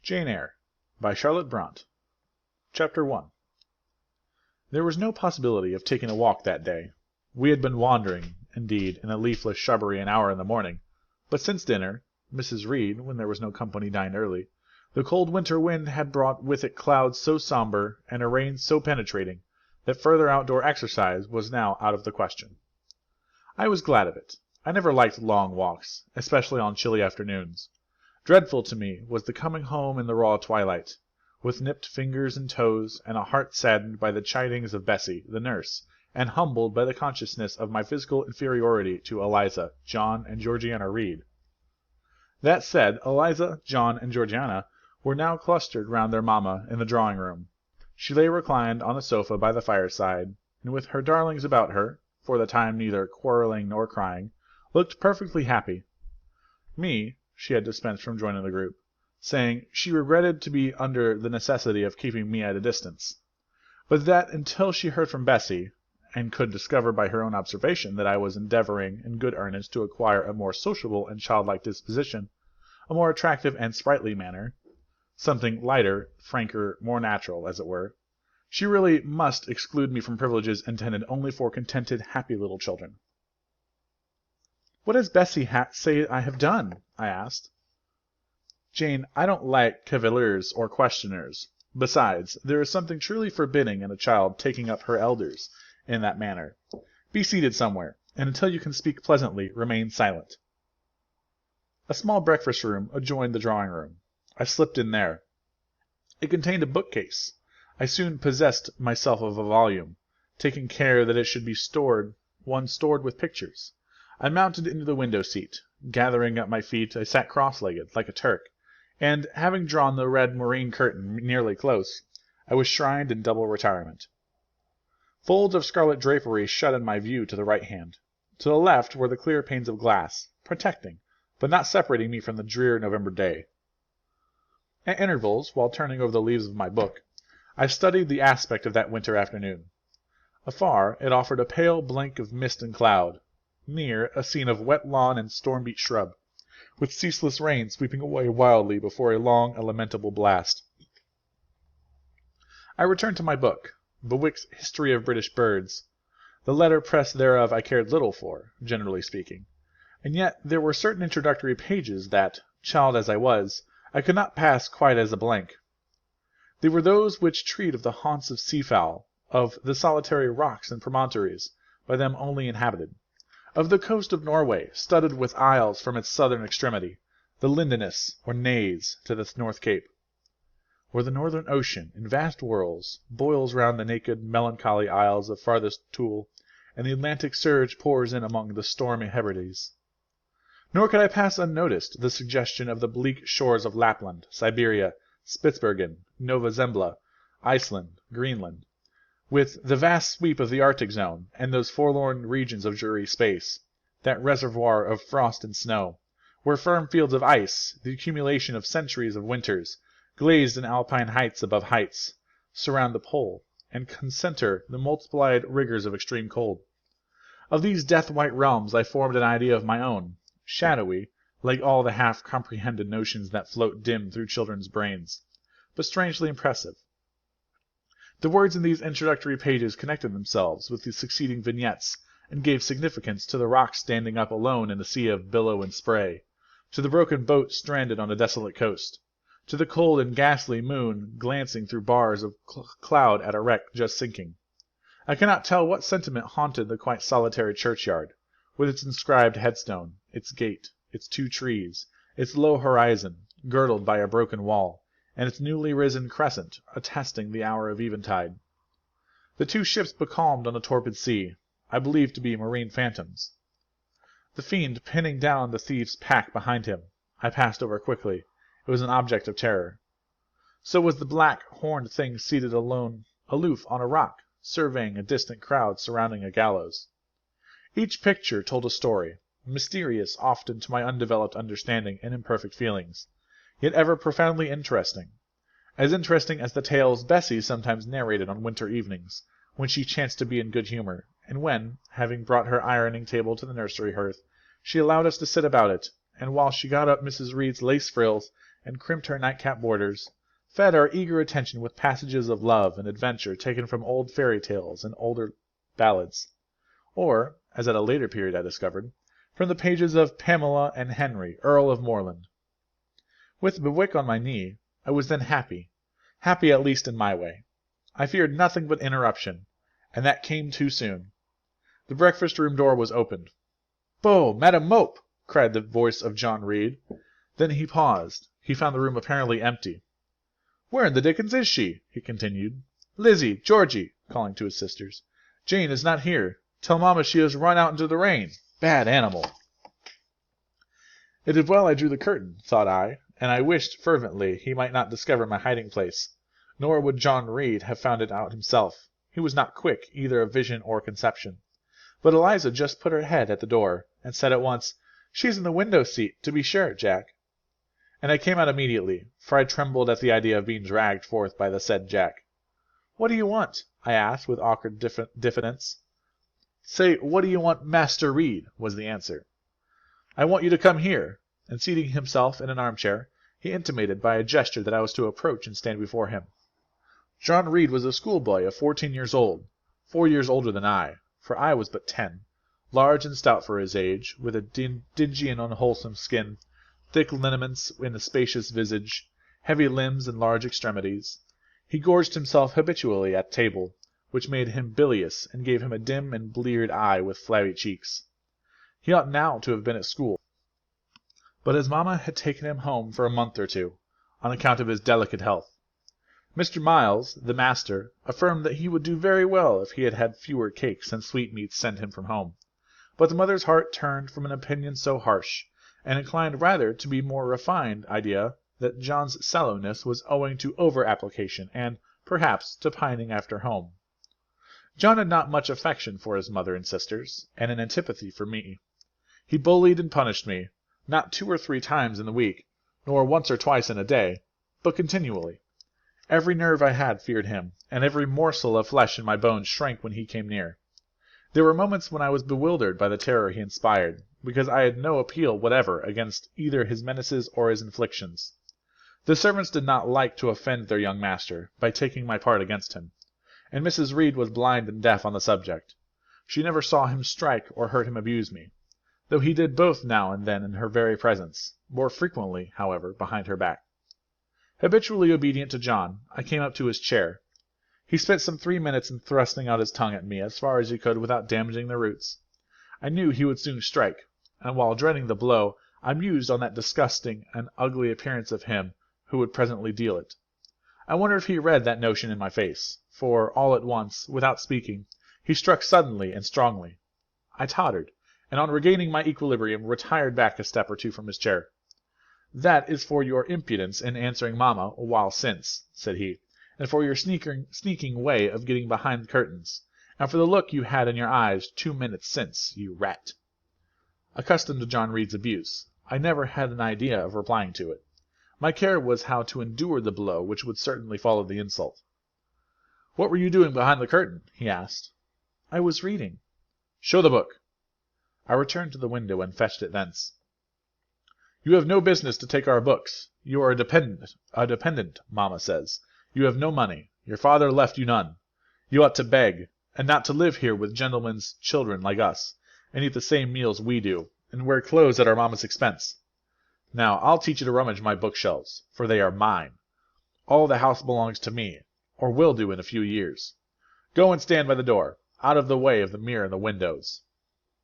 Jane Eyre, by Charlotte Brontë. Chapter 1. There was no possibility of taking a walk that day. We had been wandering, indeed, in a leafless shrubbery an hour in the morning, but since dinner, Mrs. Reed, when there was no company, dined early, the cold winter wind had brought with it clouds so sombre, and a rain so penetrating, that further outdoor exercise was now out of the question. I was glad of it. I never liked long walks, especially on chilly afternoons. Dreadful to me was the coming home in the raw twilight, with nipped fingers and toes, and a heart saddened by the chidings of Bessie, the nurse, and humbled by the consciousness of my physical inferiority to Eliza, John, and Georgiana Reed. That said, Eliza, John, and Georgiana were now clustered round their mamma in the drawing-room. She lay reclined on a sofa by the fireside, and with her darlings about her, for the time neither quarrelling nor crying, looked perfectly happy. Me she had dispensed from joining the group, saying she regretted to be under the necessity of keeping me at a distance, but that until she heard from Bessie, and could discover by her own observation that I was endeavouring in good earnest to acquire a more sociable and childlike disposition, a more attractive and sprightly manner, something lighter, franker, more natural, as it were, she really must exclude me from privileges intended only for contented, happy little children. "What has Bessie say I have done?" I asked. "Jane, I don't like cavillers or questioners. Besides, there is something truly forbidding in a child taking up her elders in that manner. Be seated somewhere, and until you can speak pleasantly, remain silent." A small breakfast-room adjoined the drawing-room. I slipped in there. It contained a bookcase. I soon possessed myself of a volume, taking care that it should be stored with pictures. I mounted into the window-seat. Gathering up my feet, I sat cross-legged, like a Turk, and, having drawn the red moreen curtain nearly close, I was shrined in double retirement. Folds of scarlet drapery shut in my view to the right hand. To the left were the clear panes of glass, protecting, but not separating me from the drear November day. At intervals, while turning over the leaves of my book, I studied the aspect of that winter afternoon. Afar, it offered a pale blank of mist and cloud. Near, a scene of wet lawn and storm-beat shrub, with ceaseless rain sweeping away wildly before a long and lamentable blast. I returned to my book, Bewick's History of British Birds. The letterpress thereof I cared little for, generally speaking, and yet there were certain introductory pages that, child as I was, I could not pass quite as a blank. They were those which treat of the haunts of seafowl, of the solitary rocks and promontories, by them only inhabited, of the coast of Norway, studded with isles from its southern extremity, the Lindeness, or Naze, to the North Cape, where the northern ocean, in vast whirls, boils round the naked, melancholy isles of farthest Thule, and the Atlantic surge pours in among the stormy Hebrides. Nor could I pass unnoticed the suggestion of the bleak shores of Lapland, Siberia, Spitzbergen, Nova Zembla, Iceland, Greenland, with the vast sweep of the Arctic zone, and those forlorn regions of dreary space, that reservoir of frost and snow, where firm fields of ice, the accumulation of centuries of winters, glazed in alpine heights above heights, surround the pole, and concentre the multiplied rigours of extreme cold. Of these death-white realms I formed an idea of my own, shadowy, like all the half-comprehended notions that float dim through children's brains, but strangely impressive. The words in these introductory pages connected themselves with the succeeding vignettes, and gave significance to the rock standing up alone in a sea of billow and spray, to the broken boat stranded on a desolate coast, to the cold and ghastly moon glancing through bars of cloud at a wreck just sinking. I cannot tell what sentiment haunted the quite solitary churchyard, with its inscribed headstone, its gate, its 2 trees, its low horizon, girdled by a broken wall, and its newly risen crescent attesting the hour of eventide. The 2 ships becalmed on a torpid sea, I believed to be marine phantoms. The fiend pinning down the thief's pack behind him, I passed over quickly. It was an object of terror. So was the black, horned thing seated alone, aloof on a rock, surveying a distant crowd surrounding a gallows. Each picture told a story, mysterious often to my undeveloped understanding and imperfect feelings, yet ever profoundly interesting, as the tales Bessie sometimes narrated on winter evenings, when she chanced to be in good humour, and when, having brought her ironing-table to the nursery hearth, she allowed us to sit about it, and while she got up Mrs. Reed's lace frills and crimped her nightcap borders, fed our eager attention with passages of love and adventure taken from old fairy tales and older ballads, or, as at a later period I discovered, from the pages of Pamela and Henry, Earl of Morland. With Bewick on my knee, I was then happy at least in my way. I feared nothing but interruption, and that came too soon. The breakfast-room door was opened. "Bo, Madam Mope!" cried the voice of John Reed. Then he paused. He found the room apparently empty. "Where in the dickens is she?" he continued. "Lizzie, Georgie," calling to his sisters, "Jane is not here. Tell mamma she has run out into the rain. Bad animal." It is well I drew the curtain, thought I, and I wished fervently he might not discover my hiding-place. Nor would John Reed have found it out himself. He was not quick, either of vision or conception. But Eliza just put her head at the door, and said at once, "She's in the window-seat, to be sure, Jack." And I came out immediately, for I trembled at the idea of being dragged forth by the said Jack. "What do you want?" I asked, with awkward diffidence. "Say, what do you want, Master Reed?" was the answer. "I want you to come here." And seating himself in an armchair, he intimated by a gesture that I was to approach and stand before him. John Reed was a schoolboy of 14 years old, 4 years older than I, for I was but 10, large and stout for his age, with a dingy and unwholesome skin, thick lineaments in a spacious visage, heavy limbs and large extremities. He gorged himself habitually at table, which made him bilious and gave him a dim and bleared eye with flabby cheeks. He ought now to have been at school, but his mamma had taken him home for a month or two, on account of his delicate health. Mr. Miles, the master, affirmed that he would do very well if he had had fewer cakes and sweetmeats sent him from home, but the mother's heart turned from an opinion so harsh, and inclined rather to the more refined idea that John's sallowness was owing to over-application and, perhaps, to pining after home. John had not much affection for his mother and sisters, and an antipathy for me. He bullied and punished me, not 2 or 3 times in the week, nor once or twice in a day, but continually. Every nerve I had feared him, and every morsel of flesh in my bones shrank when he came near. There were moments when I was bewildered by the terror he inspired, because I had no appeal whatever against either his menaces or his inflictions. The servants did not like to offend their young master by taking my part against him, and Mrs. Reed was blind and deaf on the subject. She never saw him strike or heard him abuse me, though he did both now and then in her very presence, more frequently, however, behind her back. Habitually obedient to John, I came up to his chair. He spent some 3 minutes in thrusting out his tongue at me as far as he could without damaging the roots. I knew he would soon strike, and while dreading the blow, I mused on that disgusting and ugly appearance of him who would presently deal it. I wonder if he read that notion in my face, for, all at once, without speaking, he struck suddenly and strongly. I tottered, and on regaining my equilibrium retired back a step or 2 from his chair. "That is for your impudence in answering mamma a while since," said he, "and for your sneaking way of getting behind the curtains, and for the look you had in your eyes 2 minutes since, you rat." Accustomed to John Reed's abuse, I never had an idea of replying to it. My care was how to endure the blow which would certainly follow the insult. "What were you doing behind the curtain?" he asked. "I was reading." "Show the book." I returned to the window and fetched it thence. "You have no business to take our books. You are a dependent, mamma says. You have no money. Your father left you none. You ought to beg, and not to live here with gentlemen's children like us, and eat the same meals we do, and wear clothes at our mamma's expense. Now, I'll teach you to rummage my bookshelves, for they are mine. All the house belongs to me, or will do in a few years. Go and stand by the door, out of the way of the mirror and the windows."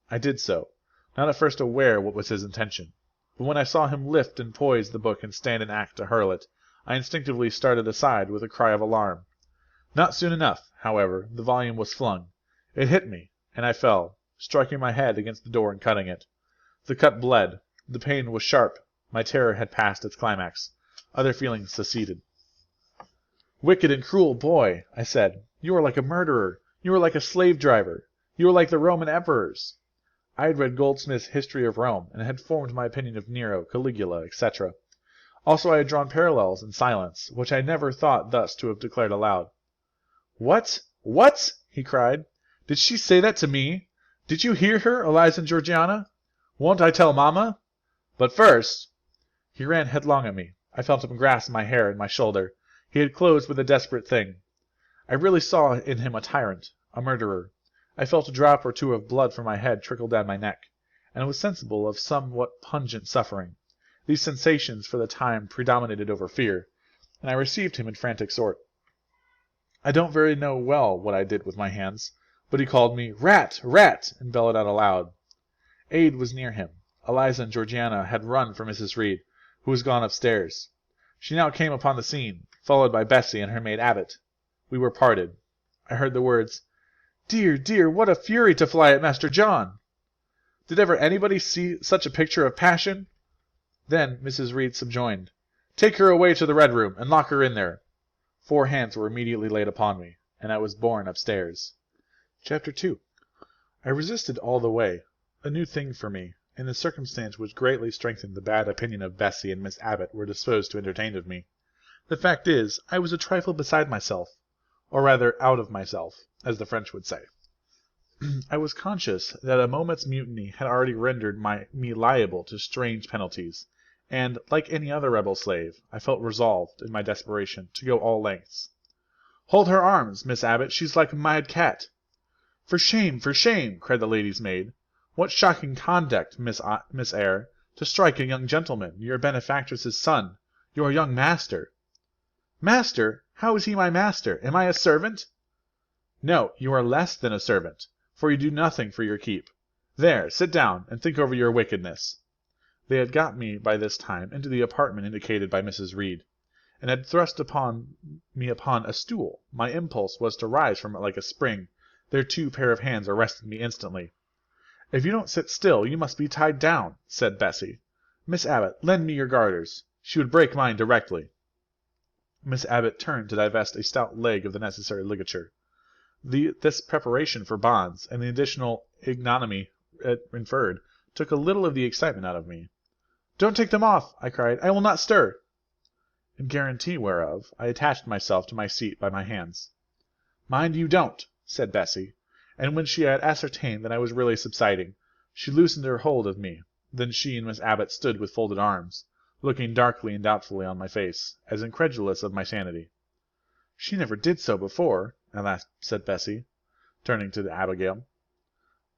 I did so, not at first aware what was his intention. But when I saw him lift and poise the book and stand in act to hurl it, I instinctively started aside with a cry of alarm. Not soon enough, however, the volume was flung. It hit me, and I fell, striking my head against the door and cutting it. The cut bled. The pain was sharp. My terror had passed its climax. Other feelings succeeded. "Wicked and cruel boy," I said, "you are like a murderer. You are like a slave-driver. You are like the Roman emperors." I had read Goldsmith's History of Rome, and had formed my opinion of Nero, Caligula, etc. Also I had drawn parallels in silence, which I never thought thus to have declared aloud. "What? What?" he cried. "Did she say that to me? Did you hear her, Eliza and Georgiana? Won't I tell mamma? But first—" He ran headlong at me. I felt him grasp my hair and my shoulder. He had closed with a desperate thing. I really saw in him a tyrant, a murderer. I felt a drop or two of blood from my head trickle down my neck, and was sensible of somewhat pungent suffering. These sensations for the time predominated over fear, and I received him in frantic sort. I don't very know well what I did with my hands, but he called me "Rat! Rat!" and bellowed out aloud. Aid was near him. Eliza and Georgiana had run for Mrs. Reed, who was gone upstairs. She now came upon the scene, followed by Bessie and her maid Abbot. We were parted. I heard the words, "Dear, dear, what a fury to fly at Master John! Did ever anybody see such a picture of passion?" Then Mrs. Reed subjoined, "Take her away to the Red Room, and lock her in there." 4 hands were immediately laid upon me, and I was borne upstairs. Chapter 2. I resisted all the way, a new thing for me, and the circumstance which greatly strengthened the bad opinion of Bessie and Miss Abbot were disposed to entertain of me. The fact is, I was a trifle beside myself, or rather out of myself, as the French would say. I was conscious that a moment's mutiny had already rendered me liable to strange penalties, and, like any other rebel slave, I felt resolved, in my desperation, to go all lengths. "Hold her arms, Miss Abbot, she's like a mad cat." For shame, cried the lady's maid. "What shocking conduct, Miss Eyre, to strike a young gentleman, your benefactress's son, your young master." "Master? How is he my master? Am I a servant?" "No, you are less than a servant, for you do nothing for your keep. There, sit down, and think over your wickedness." They had got me by this time into the apartment indicated by Mrs. Reed, and had thrust me upon a stool. My impulse was to rise from it like a spring. Their 2 pair of hands arrested me instantly. "If you don't sit still, you must be tied down," said Bessie. "Miss Abbot, lend me your garters. She would break mine directly." Miss Abbot turned to divest a stout leg of the necessary ligature. This preparation for bonds, and the additional ignominy it inferred, took a little of the excitement out of me. "Don't take them off," I cried. "I will not stir." In guarantee whereof, I attached myself to my seat by my hands. "Mind you don't," said Bessie, and when she had ascertained that I was really subsiding, she loosened her hold of me. Then she and Miss Abbot stood with folded arms, looking darkly and doubtfully on my face, as incredulous of my sanity. "She never did so before," at last said Bessie, turning to Abigail.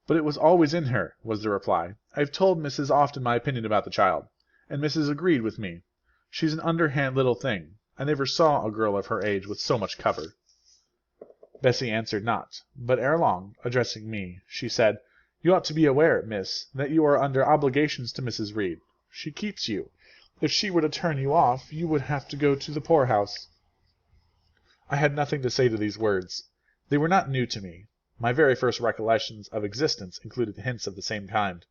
"But it was always in her," was the reply. "I've told Mrs. often my opinion about the child, and Mrs. agreed with me. She's an underhand little thing. I never saw a girl of her age with so much cover." Bessie answered not, but ere long, addressing me, she said, "You ought to be aware, miss, that you are under obligations to Mrs. Reed. She keeps you. If she were to turn you off, you would have to go to the poorhouse." I had nothing to say to these words. They were not new to me. My very first recollections of existence included hints of the same kind.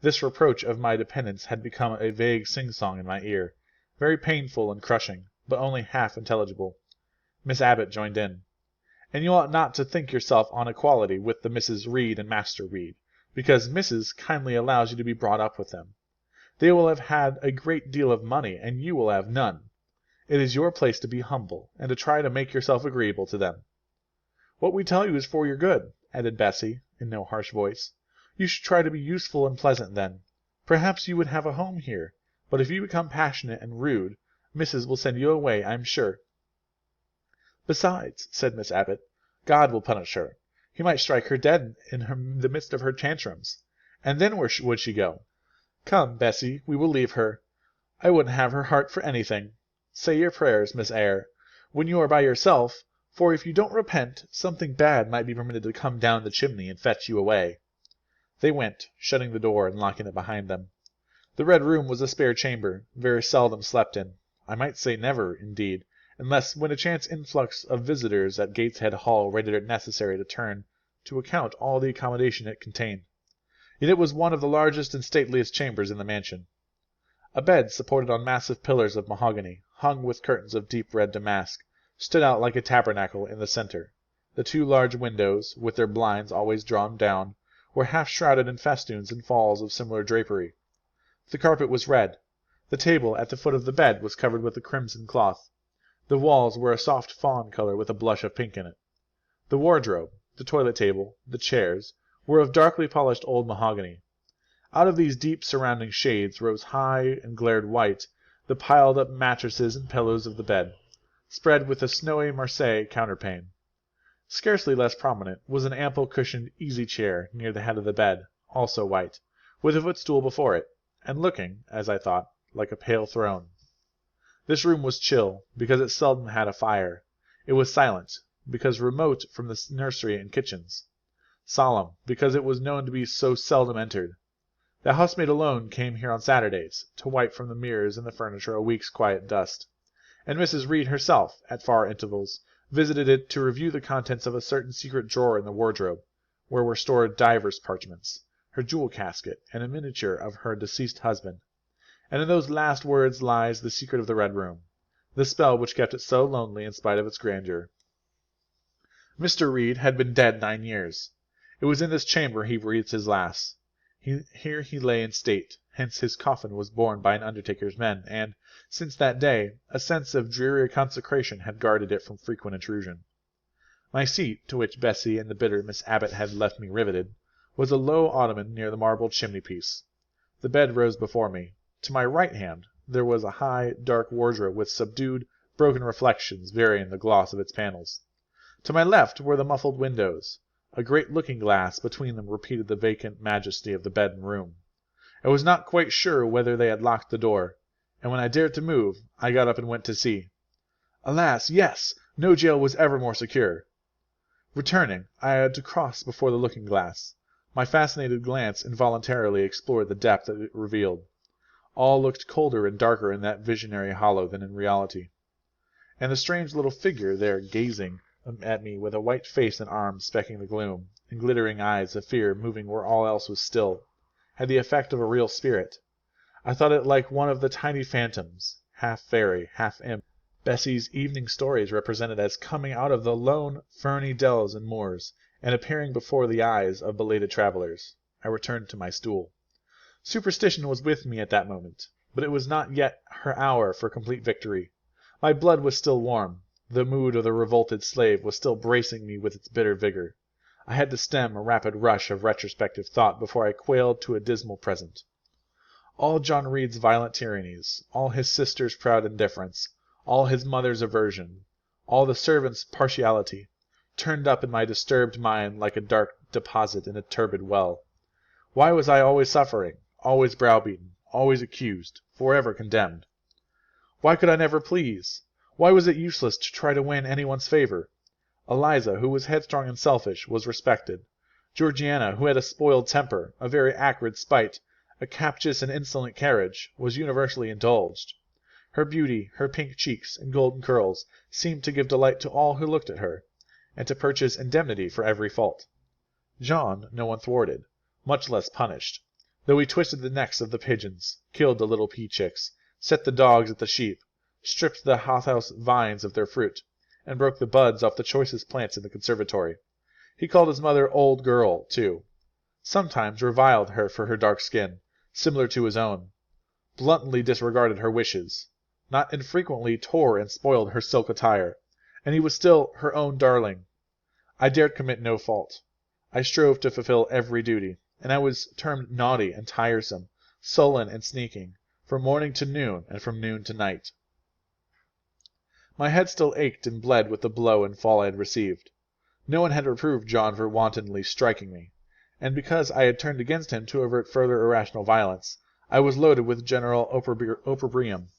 This reproach of my dependence had become a vague sing-song in my ear, very painful and crushing, but only half intelligible. Miss Abbot joined in. "And you ought not to think yourself on equality with the Mrs. Reed and Master Reed, because Mrs. kindly allows you to be brought up with them. They will have had a great deal of money, and you will have none. It is your place to be humble, and to try to make yourself agreeable to them." "What we tell you is for your good," added Bessie, in no harsh voice. "You should try to be useful and pleasant then. Perhaps you would have a home here, but if you become passionate and rude, Mrs. will send you away, I'm sure." "Besides," said Miss Abbot, "God will punish her. He might strike her dead in the midst of her tantrums. And then where would she go? Come, Bessie, we will leave her. I wouldn't have her heart for anything. Say your prayers, Miss Eyre, when you are by yourself, for if you don't repent, something bad might be permitted to come down the chimney and fetch you away." They went, shutting the door and locking it behind them. The Red Room was a spare chamber, very seldom slept in. I might say never, indeed, unless when a chance influx of visitors at Gateshead Hall rendered it necessary to turn to account all the accommodation it contained. Yet it was one of the largest and stateliest chambers in the mansion. A bed supported on massive pillars of mahogany, hung with curtains of deep red damask, stood out like a tabernacle in the centre. The 2 large windows, with their blinds always drawn down, were half shrouded in festoons and falls of similar drapery. The carpet was red. The table at the foot of the bed was covered with a crimson cloth. The walls were a soft fawn colour with a blush of pink in it. The wardrobe, the toilet table, the chairs, were of darkly polished old mahogany. Out of these deep surrounding shades rose high and glared white the piled-up mattresses and pillows of the bed, spread with a snowy Marseille counterpane. Scarcely less prominent was an ample cushioned easy-chair near the head of the bed, also white, with a footstool before it, and looking, as I thought, like a pale throne. This room was chill, because it seldom had a fire. It was silent, because remote from the nursery and kitchens. Solemn, because it was known to be so seldom entered. The housemaid alone came here on Saturdays, to wipe from the mirrors and the furniture a week's quiet dust, and Mrs. Reed herself, at far intervals, visited it to review the contents of a certain secret drawer in the wardrobe, where were stored divers parchments, her jewel casket, and a miniature of her deceased husband. And in those last words lies the secret of the Red Room, the spell which kept it so lonely in spite of its grandeur. Mr. Reed had been dead 9 years. It was in this chamber he breathed his last. Here he lay in state, hence his coffin was borne by an undertaker's men, and, since that day, a sense of dreary consecration had guarded it from frequent intrusion. My seat, to which Bessie and the bitter Miss Abbott had left me riveted, was a low ottoman near the marble chimney-piece. The bed rose before me. To my right hand there was a high, dark wardrobe with subdued, broken reflections varying the gloss of its panels. To my left were the muffled windows. A great looking-glass between them repeated the vacant majesty of the bed and room. I was not quite sure whether they had locked the door, and when I dared to move, I got up and went to see. Alas, yes! No jail was ever more secure. Returning, I had to cross before the looking-glass. My fascinated glance involuntarily explored the depth that it revealed. All looked colder and darker in that visionary hollow than in reality. And the strange little figure there gazing at me with a white face and arms specking the gloom, and glittering eyes of fear moving where all else was still, had the effect of a real spirit. I thought it like one of the tiny phantoms, half fairy, half imp, Bessie's evening stories represented as coming out of the lone, ferny dells and moors, and appearing before the eyes of belated travellers. I returned to my stool. Superstition was with me at that moment, but it was not yet her hour for complete victory. My blood was still warm. The mood of the revolted slave was still bracing me with its bitter vigor. I had to stem a rapid rush of retrospective thought before I quailed to a dismal present. All John Reed's violent tyrannies, all his sister's proud indifference, all his mother's aversion, all the servants' partiality, turned up in my disturbed mind like a dark deposit in a turbid well. Why was I always suffering, always browbeaten, always accused, forever condemned? Why could I never please? Why was it useless to try to win anyone's favor? Eliza, who was headstrong and selfish, was respected. Georgiana, who had a spoiled temper, a very acrid spite, a captious and insolent carriage, was universally indulged. Her beauty, her pink cheeks and golden curls seemed to give delight to all who looked at her, and to purchase indemnity for every fault. John no one thwarted, much less punished, though he twisted the necks of the pigeons, killed the little pea-chicks, set the dogs at the sheep, stripped the hothouse vines of their fruit, and broke the buds off the choicest plants in the conservatory. He called his mother old girl, too. Sometimes reviled her for her dark skin, similar to his own, bluntly disregarded her wishes, not infrequently tore and spoiled her silk attire, and he was still her own darling. I dared commit no fault. I strove to fulfill every duty, and I was termed naughty and tiresome, sullen and sneaking, from morning to noon and from noon to night. My head still ached and bled with the blow and fall I had received. No one had reproved John for wantonly striking me, and because I had turned against him to avert further irrational violence, I was loaded with general opprobrium.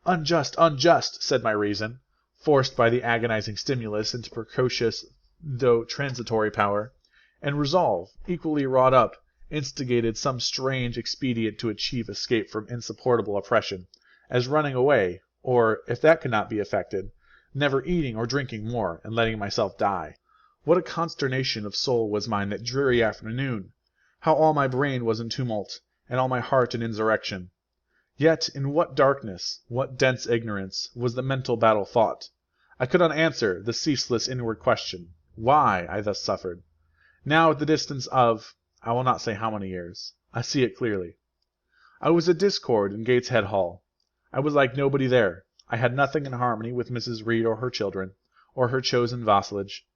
Unjust, unjust, said my reason, forced by the agonizing stimulus into precocious though transitory power, and resolve, equally wrought up, instigated some strange expedient to achieve escape from insupportable oppression, as running away, or, if that could not be effected, never eating or drinking more, and letting myself die. What a consternation of soul was mine that dreary afternoon! How all my brain was in tumult, and all my heart in insurrection! Yet in what darkness, what dense ignorance, was the mental battle fought! I could not answer the ceaseless inward question, why I thus suffered. Now at the distance of, I will not say how many years, I see it clearly. I was at discord in Gateshead Hall. I was like nobody there. I had nothing in harmony with Mrs. Reed or her children, or her chosen vassalage.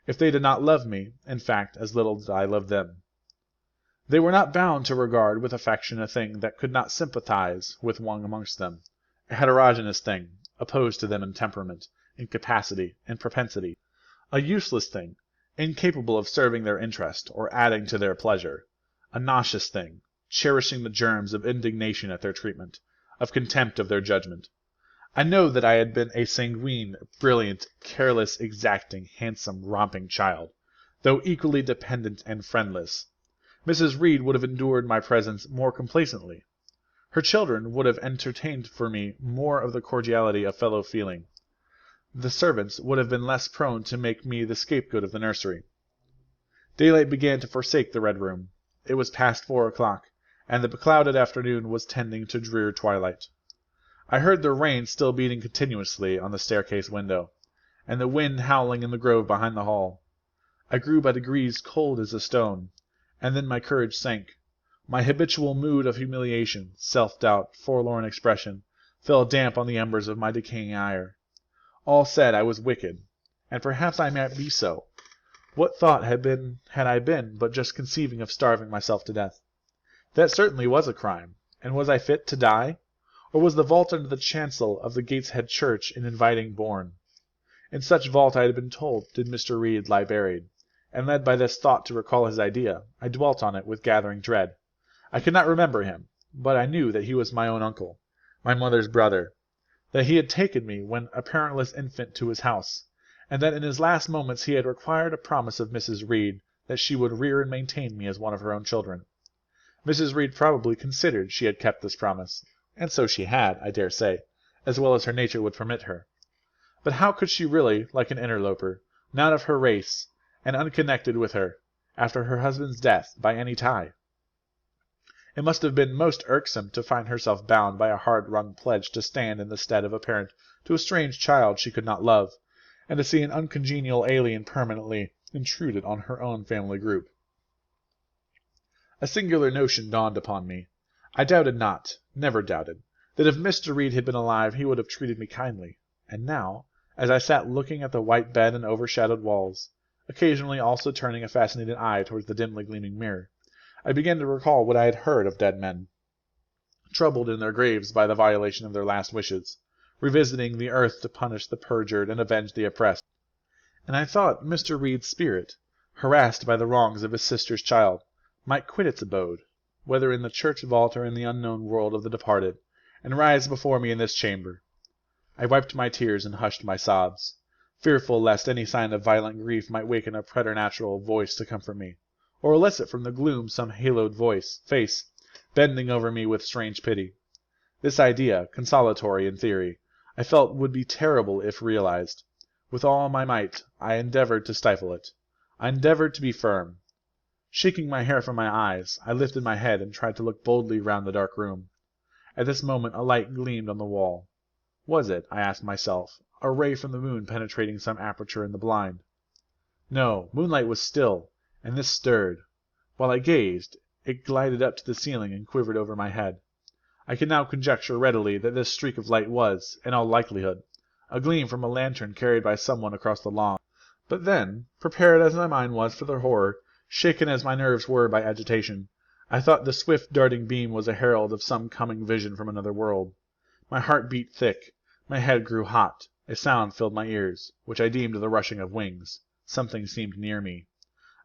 If they did not love me, in fact, as little did I love them. They were not bound to regard with affection a thing that could not sympathize with one amongst them, a heterogeneous thing, opposed to them in temperament, in capacity, in propensity, a useless thing, incapable of serving their interest or adding to their pleasure, a nauseous thing, cherishing the germs of indignation at their treatment, of contempt of their judgment. I know that I had been a sanguine, brilliant, careless, exacting, handsome, romping child, though equally dependent and friendless. Mrs. Reed would have endured my presence more complacently. Her children would have entertained for me more of the cordiality of fellow-feeling. The servants would have been less prone to make me the scapegoat of the nursery. Daylight began to forsake the Red Room. It was past 4 o'clock, and the beclouded afternoon was tending to drear twilight. I heard the rain still beating continuously on the staircase window, and the wind howling in the grove behind the hall. I grew by degrees cold as a stone, and then my courage sank. My habitual mood of humiliation, self-doubt, forlorn expression, fell damp on the embers of my decaying ire. All said I was wicked, and perhaps I might be so. What thought had I been but just conceiving of starving myself to death? That certainly was a crime, and was I fit to die? Or was the vault under the chancel of the Gateshead Church an inviting bourne? In such vault, I had been told, did Mr. Reed lie buried, and led by this thought to recall his idea, I dwelt on it with gathering dread. I could not remember him, but I knew that he was my own uncle, my mother's brother, that he had taken me when a parentless infant to his house, and that in his last moments he had required a promise of Mrs. Reed that she would rear and maintain me as one of her own children. Mrs. Reed probably considered she had kept this promise, and so she had, I dare say, as well as her nature would permit her. But how could she really, like an interloper, not of her race, and unconnected with her, after her husband's death, by any tie? It must have been most irksome to find herself bound by a hard-wrung pledge to stand in the stead of a parent to a strange child she could not love, and to see an uncongenial alien permanently intruded on her own family group. A singular notion dawned upon me. I doubted not, never doubted, that if Mr. Reed had been alive he would have treated me kindly. And now, as I sat looking at the white bed and overshadowed walls, occasionally also turning a fascinated eye towards the dimly gleaming mirror, I began to recall what I had heard of dead men, troubled in their graves by the violation of their last wishes, revisiting the earth to punish the perjured and avenge the oppressed. And I thought Mr. Reed's spirit, harassed by the wrongs of his sister's child, might quit its abode, whether in the church vault or in the unknown world of the departed, and rise before me in this chamber. I wiped my tears and hushed my sobs, fearful lest any sign of violent grief might waken a preternatural voice to comfort me, or elicit from the gloom some haloed face, bending over me with strange pity. This idea, consolatory in theory, I felt would be terrible if realized. With all my might, I endeavored to stifle it. I endeavored to be firm. Shaking my hair from my eyes, I lifted my head and tried to look boldly round the dark room. At this moment a light gleamed on the wall. Was it, I asked myself, a ray from the moon penetrating some aperture in the blind? No, moonlight was still, and this stirred. While I gazed, it glided up to the ceiling and quivered over my head. I could now conjecture readily that this streak of light was, in all likelihood, a gleam from a lantern carried by someone across the lawn. But then, prepared as my mind was for the horror, shaken as my nerves were by agitation, I thought the swift darting beam was a herald of some coming vision from another world. My heart beat thick, my head grew hot, a sound filled my ears, which I deemed the rushing of wings. Something seemed near me.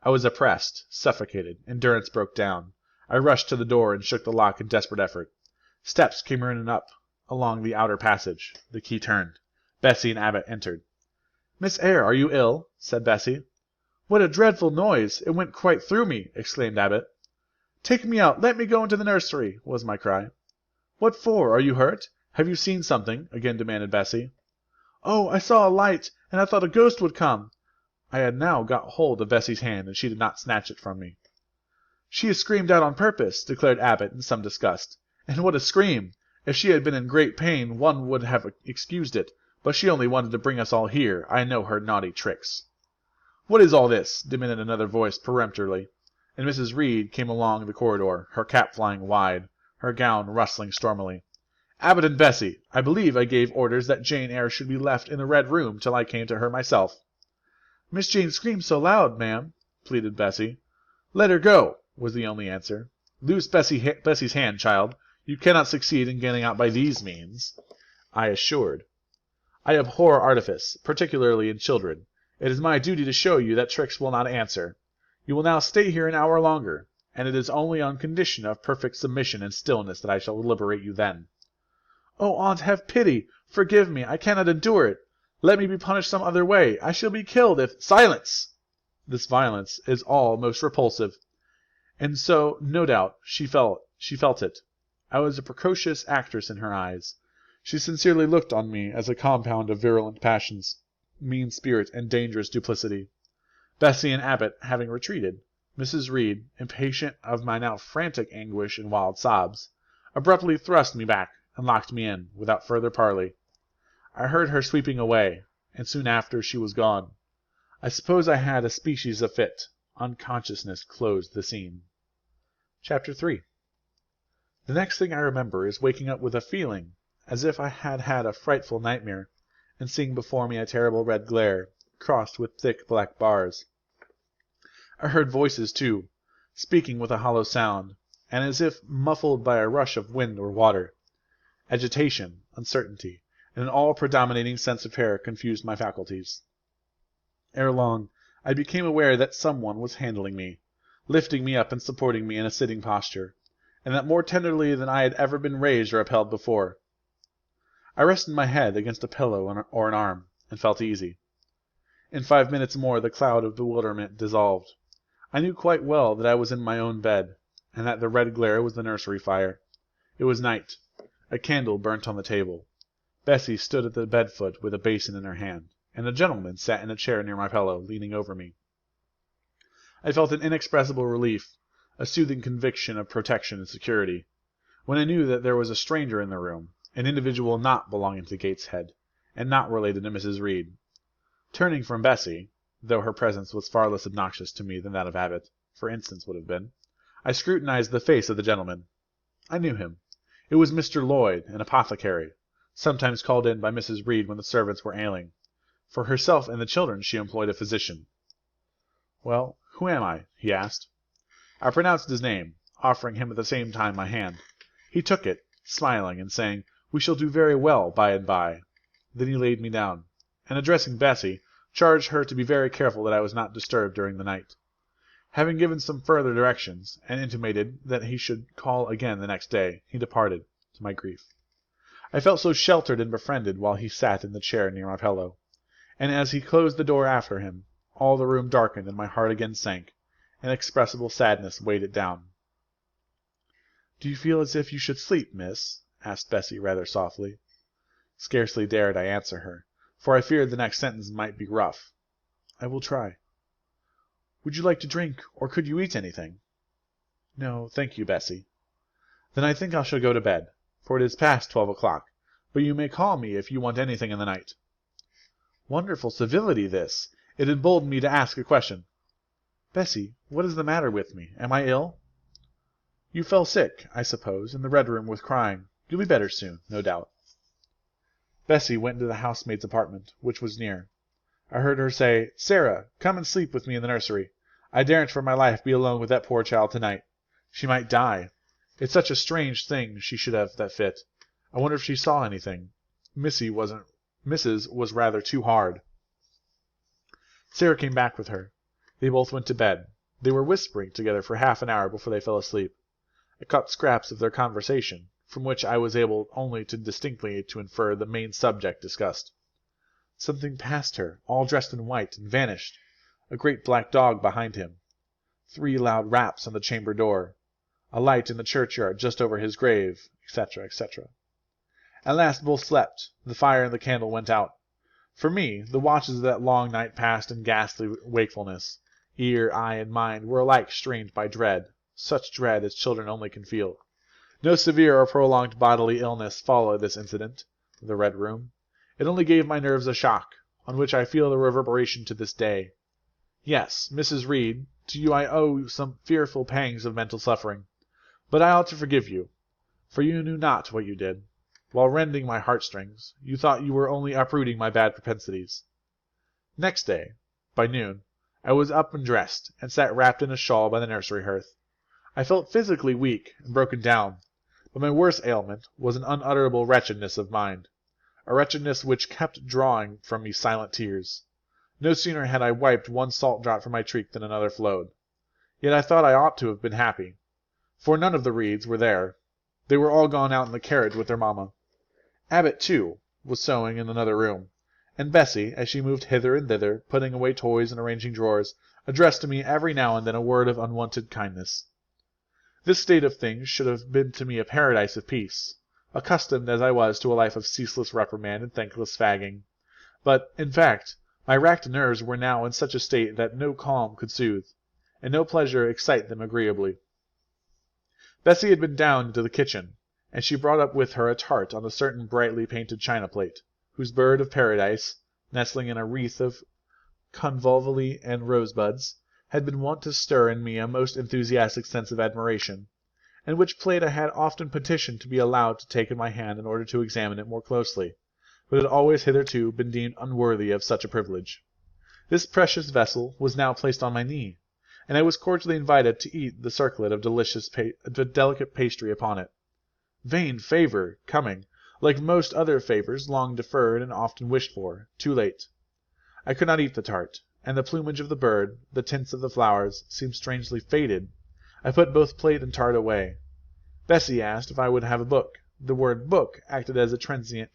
I was oppressed, suffocated, endurance broke down. I rushed to the door and shook the lock in desperate effort. Steps came running up along the outer passage. The key turned. Bessie and Abbot entered. "Miss Eyre, are you ill?" said Bessie. "What a dreadful noise! It went quite through me," exclaimed Abbot. "Take me out! Let me go into the nursery!" was my cry. "What for? Are you hurt? Have you seen something?" again demanded Bessie. "Oh, I saw a light, and I thought a ghost would come." I had now got hold of Bessie's hand, and she did not snatch it from me. "She has screamed out on purpose," declared Abbot in some disgust. "And what a scream! If she had been in great pain, one would have excused it, but she only wanted to bring us all here. I know her naughty tricks." "What is all this?" demanded another voice peremptorily, and Mrs. Reed came along the corridor, her cap flying wide, her gown rustling stormily. "Abbot and Bessie, I believe I gave orders that Jane Eyre should be left in the Red Room till I came to her myself." "Miss Jane screams so loud, ma'am," pleaded Bessie. "Let her go," was the only answer. "Loose Bessie's hand, child. You cannot succeed in getting out by these means." I assured. I abhor artifice, particularly in children. It is my duty to show you that tricks will not answer. You will now stay here an hour longer, and it is only on condition of perfect submission and stillness that I shall liberate you then. Oh, aunt, have pity! Forgive me! I cannot endure it! Let me be punished some other way! I shall be killed if— Silence! This violence is all most repulsive. And so, no doubt, she felt it. I was a precocious actress in her eyes. She sincerely looked on me as a compound of virulent passions, mean spirit, and dangerous duplicity. Bessie and Abbot having retreated, Mrs. Reed, impatient of my now frantic anguish and wild sobs, abruptly thrust me back and locked me in, without further parley. I heard her sweeping away, and soon after she was gone. I suppose I had a species of fit. Unconsciousness closed the scene. Chapter 3. The next thing I remember is waking up with a feeling as if I had had a frightful nightmare, and seeing before me a terrible red glare, crossed with thick black bars. I heard voices, too, speaking with a hollow sound, and as if muffled by a rush of wind or water. Agitation, uncertainty, and an all-predominating sense of terror confused my faculties. Ere long, I became aware that someone was handling me, lifting me up and supporting me in a sitting posture, and that more tenderly than I had ever been raised or upheld before. I rested my head against a pillow or an arm, and felt easy. In 5 minutes more the cloud of bewilderment dissolved. I knew quite well that I was in my own bed, and that the red glare was the nursery fire. It was night. A candle burnt on the table. Bessie stood at the bed-foot with a basin in her hand, and a gentleman sat in a chair near my pillow, leaning over me. I felt an inexpressible relief, a soothing conviction of protection and security, when I knew that there was a stranger in the room, an individual not belonging to Gateshead, and not related to Mrs. Reed. Turning from Bessie, though her presence was far less obnoxious to me than that of Abbot, for instance, would have been, I scrutinized the face of the gentleman. I knew him. It was Mr. Lloyd, an apothecary, sometimes called in by Mrs. Reed when the servants were ailing. For herself and the children she employed a physician. "Well, who am I?" he asked. I pronounced his name, offering him at the same time my hand. He took it, smiling, and saying, "We shall do very well by and by." Then he laid me down, and addressing Bessie, charged her to be very careful that I was not disturbed during the night. Having given some further directions, and intimated that he should call again the next day, he departed, to my grief. I felt so sheltered and befriended while he sat in the chair near my pillow, and as he closed the door after him, all the room darkened and my heart again sank. Inexpressible sadness weighed it down. "Do you feel as if you should sleep, miss?" asked Bessie rather softly. Scarcely dared I answer her, for I feared the next sentence might be rough. "I will try." "Would you like to drink, or could you eat anything?" "No, thank you, Bessie." "Then I think I shall go to bed, for it is past 12 o'clock, but you may call me if you want anything in the night." Wonderful civility, this! It emboldened me to ask a question. "Bessie, what is the matter with me? Am I ill?" "You fell sick, I suppose, in the Red Room with crying. You'll be better soon, no doubt." Bessie went into the housemaid's apartment, which was near. I heard her say, "Sarah, come and sleep with me in the nursery. I daren't for my life be alone with that poor child tonight. She might die. It's such a strange thing she should have that fit. I wonder if she saw anything. Mrs. was rather too hard." Sarah came back with her. They both went to bed. They were whispering together for half an hour before they fell asleep. I caught scraps of their conversation, from which I was able only too distinctly to infer the main subject discussed. Something passed her, all dressed in white, and vanished. A great black dog behind him. 3 loud raps on the chamber door. A light in the churchyard just over his grave, etc., etc. At last both slept. The fire and the candle went out. For me, the watches of that long night passed in ghastly wakefulness. Ear, eye, and mind were alike strained by dread, such dread as children only can feel. No severe or prolonged bodily illness followed this incident, the Red Room. It only gave my nerves a shock, on which I feel the reverberation to this day. Yes, Mrs. Reed, to you I owe some fearful pangs of mental suffering. But I ought to forgive you, for you knew not what you did. While rending my heartstrings, you thought you were only uprooting my bad propensities. Next day, by noon, I was up and dressed, and sat wrapped in a shawl by the nursery hearth. I felt physically weak and broken down, but my worst ailment was an unutterable wretchedness of mind. a wretchedness which kept drawing from me silent tears. No sooner had I wiped one salt drop from my cheek than another flowed. Yet I thought I ought to have been happy, for none of the Reeds were there. They were all gone out in the carriage with their mamma. Abbot, too, was sewing in another room, and Bessie, as she moved hither and thither, putting away toys and arranging drawers, addressed to me every now and then a word of unwonted kindness. This state of things should have been to me a paradise of peace, accustomed as I was to a life of ceaseless reprimand and thankless fagging. But, in fact, my racked nerves were now in such a state that no calm could soothe, and no pleasure excite them agreeably. Bessie had been down into the kitchen, and she brought up with her a tart on a certain brightly painted china plate, whose bird of paradise, nestling in a wreath of convolvuli and rosebuds, had been wont to stir in me a most enthusiastic sense of admiration, and which plate I had often petitioned to be allowed to take in my hand in order to examine it more closely, but had always hitherto been deemed unworthy of such a privilege. This precious vessel was now placed on my knee, and I was cordially invited to eat the circlet of delicate pastry upon it. Vain favour, coming, like most other favours, long deferred and often wished for, too late. I could not eat the tart, and the plumage of the bird, the tints of the flowers, seemed strangely faded. I put both plate and tart away. Bessie asked if I would have a book. The word book acted as a transient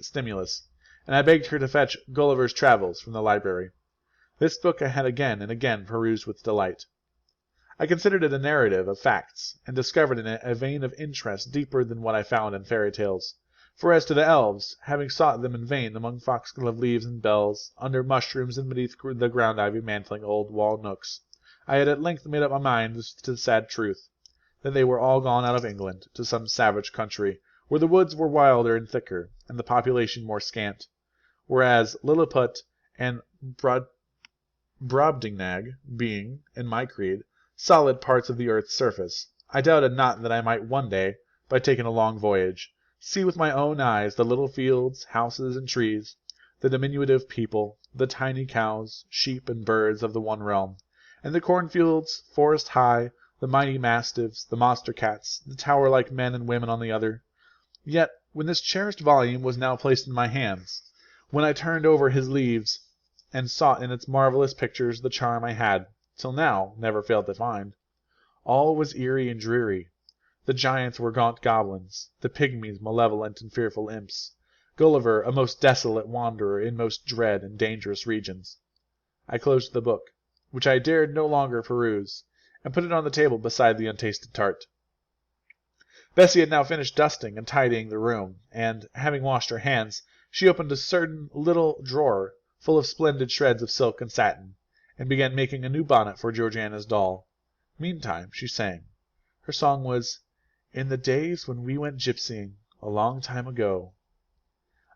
stimulus, and I begged her to fetch Gulliver's Travels from the library. This book I had again and again perused with delight. I considered it a narrative of facts, and discovered in it a vein of interest deeper than what I found in fairy tales. For as to the elves, having sought them in vain among foxglove leaves and bells, under mushrooms and beneath the ground ivy mantling old wall nooks, I had at length made up my mind to the sad truth, that they were all gone out of England to some savage country, where the woods were wilder and thicker, and the population more scant, whereas Lilliput and Brobdingnag being, in my creed, solid parts of the earth's surface, I doubted not that I might one day, by taking a long voyage, see with my own eyes the little fields, houses, and trees, the diminutive people, the tiny cows, sheep, and birds of the one realm, and the cornfields, forest high, the mighty mastiffs, the monster cats, the tower-like men and women on the other. Yet, when this cherished volume was now placed in my hands, when I turned over his leaves, and sought in its marvellous pictures the charm I had, till now, never failed to find, all was eerie and dreary. The giants were gaunt goblins, the pygmies malevolent and fearful imps, Gulliver a most desolate wanderer in most dread and dangerous regions. I closed the book, which I dared no longer peruse, and put it on the table beside the untasted tart. Bessie had now finished dusting and tidying the room, and, having washed her hands, she opened a certain little drawer full of splendid shreds of silk and satin, and began making a new bonnet for Georgiana's doll. Meantime she sang. Her song was, "In the days when we went gypsying, a long time ago."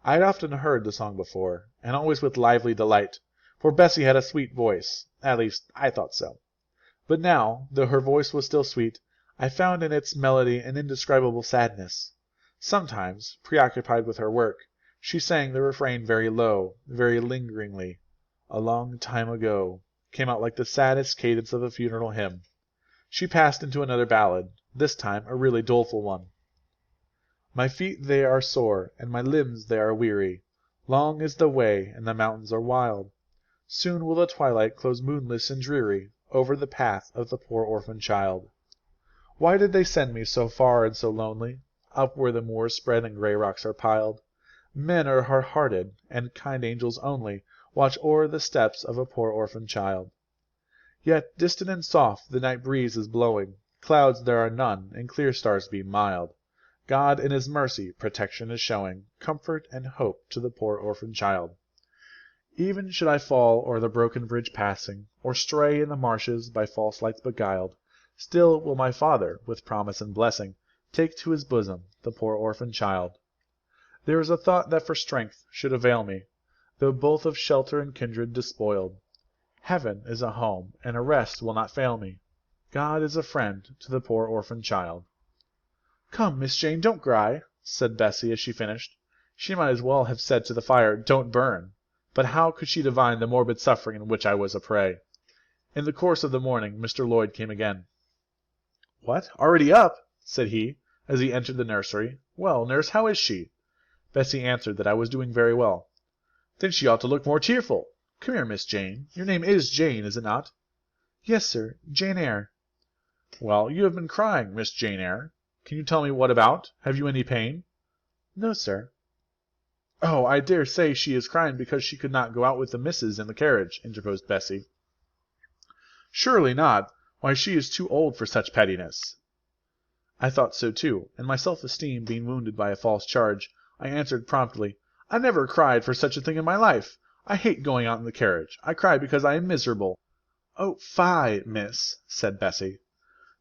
I had often heard the song before, and always with lively delight, for Bessie had a sweet voice, at least I thought so. But now, though her voice was still sweet, I found in its melody an indescribable sadness. Sometimes, preoccupied with her work, she sang the refrain very low, very lingeringly. "A long time ago" came out like the saddest cadence of a funeral hymn. She passed into another ballad, this time a really doleful one. "My feet they are sore, and my limbs they are weary. Long is the way, and the mountains are wild. Soon will the twilight close moonless and dreary over the path of the poor orphan child. Why did they send me so far and so lonely, up where the moors spread and grey rocks are piled? Men are hard-hearted, and kind angels only watch o'er the steps of a poor orphan child. Yet distant and soft the night breeze is blowing, clouds there are none, and clear stars beam mild. God in his mercy protection is showing, comfort and hope to the poor orphan child. Even should I fall o'er the broken bridge passing, or stray in the marshes by false lights beguiled, still will my Father, with promise and blessing, take to his bosom the poor orphan child. There is a thought that for strength should avail me, though both of shelter and kindred despoiled. Heaven is a home, and a rest will not fail me. God is a friend to the poor orphan child." "Come, Miss Jane, don't cry," said Bessie as she finished. She might as well have said to the fire, "Don't burn," but how could she divine the morbid suffering in which I was a prey? In the course of the morning Mr. Lloyd came again. "What, already up?" said he, as he entered the nursery. "Well, nurse, how is she?" Bessie answered that I was doing very well. Then she ought to look more cheerful. Come here, Miss Jane. Your name is Jane, is it not? Yes, sir. Jane Eyre. Well, you have been crying, Miss Jane Eyre. Can you tell me what about? Have you any pain? No, sir. Oh, I dare say she is crying because she could not go out with the missus in the carriage, interposed Bessie. Surely not. Why, she is too old for such pettiness. I thought so too, and my self-esteem being wounded by a false charge, I answered promptly, I never cried for such a thing in my life. I hate going out in the carriage. I cry because I am miserable. Oh, fie, miss, said Bessie.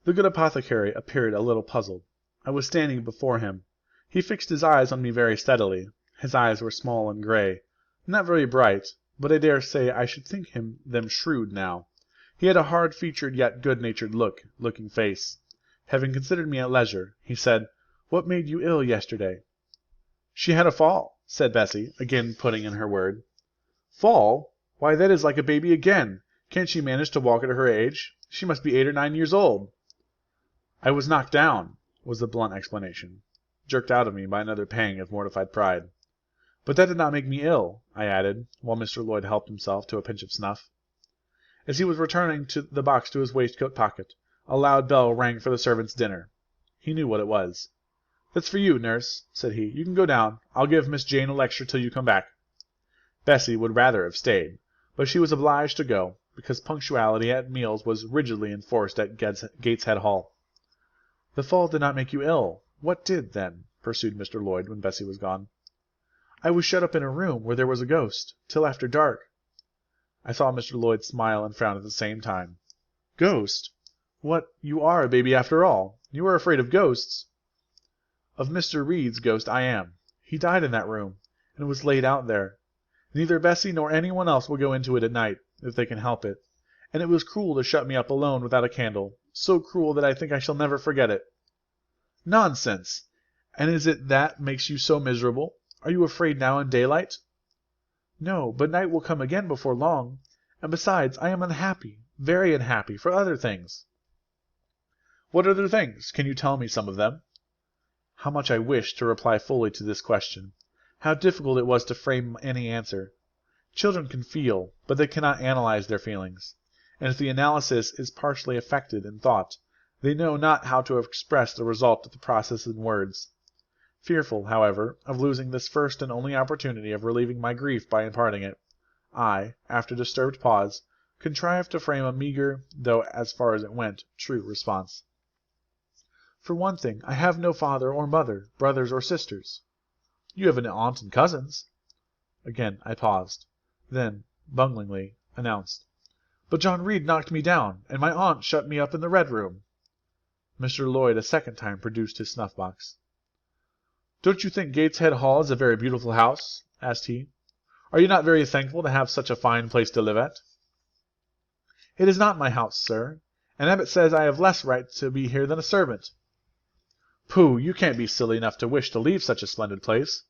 The good apothecary appeared a little puzzled. I was standing before him. He fixed his eyes on me very steadily. His eyes were small and grey, not very bright, but I dare say I should think them shrewd now. He had a hard-featured yet good-natured looking face. Having considered me at leisure, he said, What made you ill yesterday? She had a fall, said Bessie, again putting in her word. Fall? Why, that is like a baby again. Can't she manage to walk at her age? She must be 8 or 9 years old. I was knocked down, was the blunt explanation, jerked out of me by another pang of mortified pride. But that did not make me ill, I added, while Mr. Lloyd helped himself to a pinch of snuff. As he was returning the box to his waistcoat pocket, a loud bell rang for the servants' dinner. He knew what it was. That's for you, nurse, said he. You can go down. I'll give Miss Jane a lecture till you come back. Bessie would rather have stayed, but she was obliged to go, because punctuality at meals was rigidly enforced at Gateshead Hall. The fall did not make you ill. What did, then? Pursued Mr. Lloyd, when Bessie was gone. I was shut up in a room where there was a ghost, till after dark. I saw Mr. Lloyd smile and frown at the same time. Ghost? What, you are a baby after all. You are afraid of ghosts. Of Mr. Reed's ghost I am. He died in that room, and was laid out there. Neither Bessie nor anyone else will go into it at night, if they can help it. And it was cruel to shut me up alone without a candle, so cruel that I think I shall never forget it. Nonsense! And is it that makes you so miserable? Are you afraid now in daylight? No, but night will come again before long. And besides, I am unhappy, very unhappy, for other things. What other things? Can you tell me some of them? How much I wished to reply fully to this question. How difficult it was to frame any answer. Children can feel, but they cannot analyze their feelings. And if the analysis is partially effected in thought, they know not how to express the result of the process in words. Fearful, however, of losing this first and only opportunity of relieving my grief by imparting it, I, after a disturbed pause, contrived to frame a meagre, though, as far as it went, true response. For one thing, I have no father or mother, brothers or sisters. You have an aunt and cousins. Again I paused, then, bunglingly, announced, But John Reed knocked me down, and my aunt shut me up in the red room. Mr. Lloyd a second time produced his snuff-box. Don't you think Gateshead Hall is a very beautiful house? Asked he. Are you not very thankful to have such a fine place to live at? It is not my house, sir, and Abbot says I have less right to be here than a servant. Pooh, you can't be silly enough to wish to leave such a splendid place.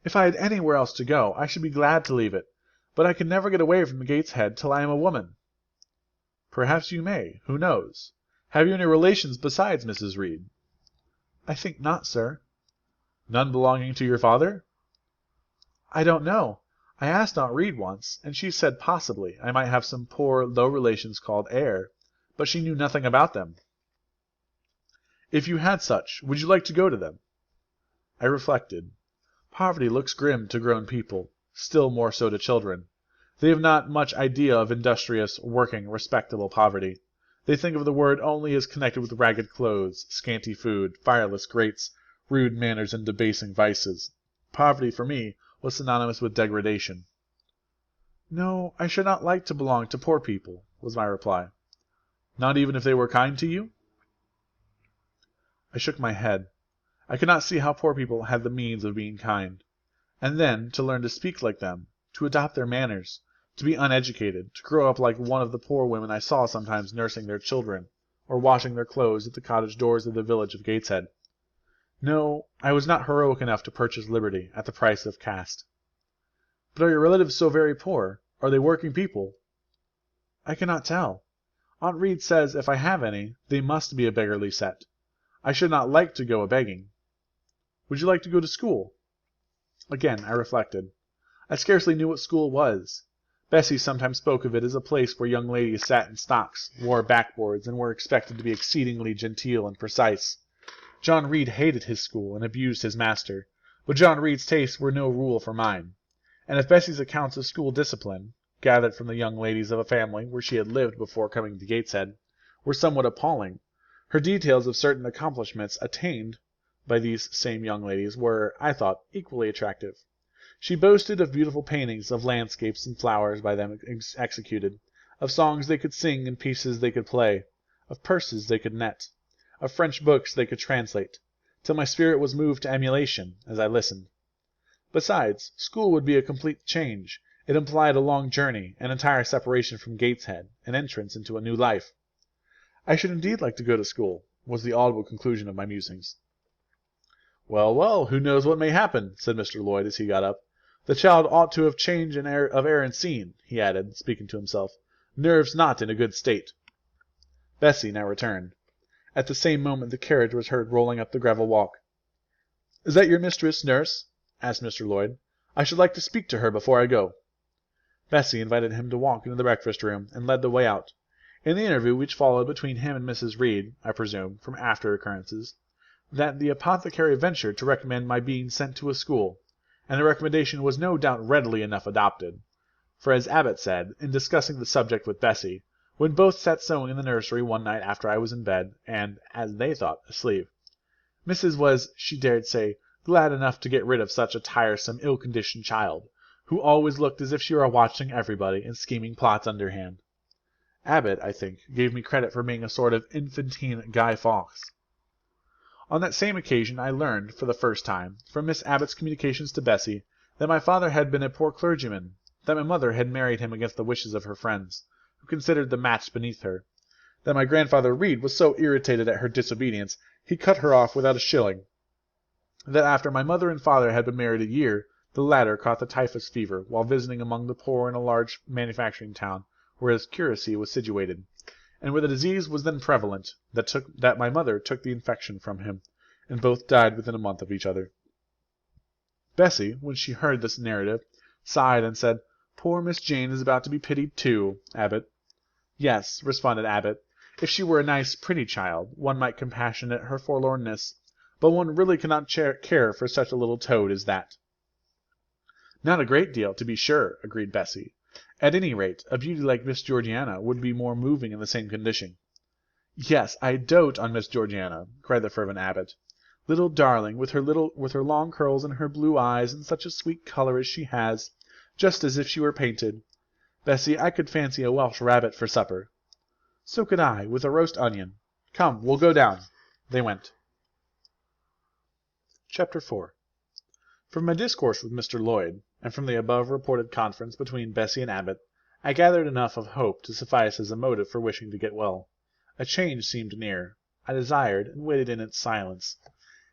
If I had anywhere else to go, I should be glad to leave it, but I can never get away from Gateshead till I am a woman. Perhaps you may, who knows? Have you any relations besides Mrs. Reed? I think not, sir. None belonging to your father? I don't know. I asked Aunt Reed once, and she said possibly I might have some poor, low relations called Eyre, but she knew nothing about them. If you had such, would you like to go to them? I reflected. Poverty looks grim to grown people, still more so to children. They have not much idea of industrious, working, respectable poverty. They think of the word only as connected with ragged clothes, scanty food, fireless grates, rude manners, and debasing vices. Poverty, for me, was synonymous with degradation. No, I should not like to belong to poor people, was my reply. Not even if they were kind to you? I shook my head. I could not see how poor people had the means of being kind. And then, to learn to speak like them, to adopt their manners, to be uneducated, to grow up like one of the poor women I saw sometimes nursing their children, or washing their clothes at the cottage doors of the village of Gateshead. No, I was not heroic enough to purchase liberty at the price of caste. But are your relatives so very poor? Are they working people? I cannot tell. Aunt Reed says if I have any, they must be a beggarly set. I should not like to go a-begging. Would you like to go to school? Again I reflected. I scarcely knew what school was. Bessie sometimes spoke of it as a place where young ladies sat in stocks, wore backboards, and were expected to be exceedingly genteel and precise. John Reed hated his school and abused his master, but John Reed's tastes were no rule for mine. And if Bessie's accounts of school discipline, gathered from the young ladies of a family where she had lived before coming to Gateshead, were somewhat appalling, her details of certain accomplishments attained by these same young ladies were, I thought, equally attractive. She boasted of beautiful paintings of landscapes and flowers by them executed, of songs they could sing and pieces they could play, of purses they could net, of French books they could translate, till my spirit was moved to emulation as I listened. Besides, school would be a complete change. It implied a long journey, an entire separation from Gateshead, an entrance into a new life. I should indeed like to go to school, was the audible conclusion of my musings. Well, well, who knows what may happen, said Mr. Lloyd as he got up. The child ought to have change of air and scene, he added, speaking to himself. Nerves not in a good state. Bessie now returned. At the same moment the carriage was heard rolling up the gravel walk. Is that your mistress, nurse? Asked Mr. Lloyd. I should like to speak to her before I go. Bessie invited him to walk into the breakfast-room, and led the way out. In the interview which followed between him and Mrs. Reed, I presume, from after occurrences, that the apothecary ventured to recommend my being sent to a school, and the recommendation was no doubt readily enough adopted. For as Abbot said, in discussing the subject with Bessie, when both sat sewing in the nursery one night after I was in bed, and, as they thought, asleep, Mrs. was, she dared say, glad enough to get rid of such a tiresome, ill-conditioned child, who always looked as if she were watching everybody and scheming plots underhand. Abbot, I think, gave me credit for being a sort of infantine Guy Fawkes. On that same occasion I learned, for the first time, from Miss Abbot's communications to Bessie, that my father had been a poor clergyman, that my mother had married him against the wishes of her friends, who considered the match beneath her, that my grandfather Reed was so irritated at her disobedience he cut her off without a shilling, that after my mother and father had been married a year, the latter caught the typhus fever while visiting among the poor in a large manufacturing town where his curacy was situated, and where the disease was then prevalent, that my mother took the infection from him, and both died within a month of each other. Bessie, when she heard this narrative, sighed and said, Poor Miss Jane is about to be pitied too, Abbot. Yes, responded Abbot, if she were a nice, pretty child, one might compassionate her forlornness, but one really cannot care for such a little toad as that. Not a great deal, to be sure, agreed Bessie. At any rate, a beauty like Miss Georgiana would be more moving in the same condition. Yes, I dote on Miss Georgiana, cried the fervent Abbot. Little darling, with her long curls and her blue eyes and such a sweet colour as she has, just as if she were painted. Bessie, I could fancy a Welsh rabbit for supper. So could I, with a roast onion. Come, we'll go down. They went. Chapter 4. From my discourse with Mr. Lloyd, and from the above-reported conference between Bessie and Abbot, I gathered enough of hope to suffice as a motive for wishing to get well. A change seemed near. I desired, and waited in its silence.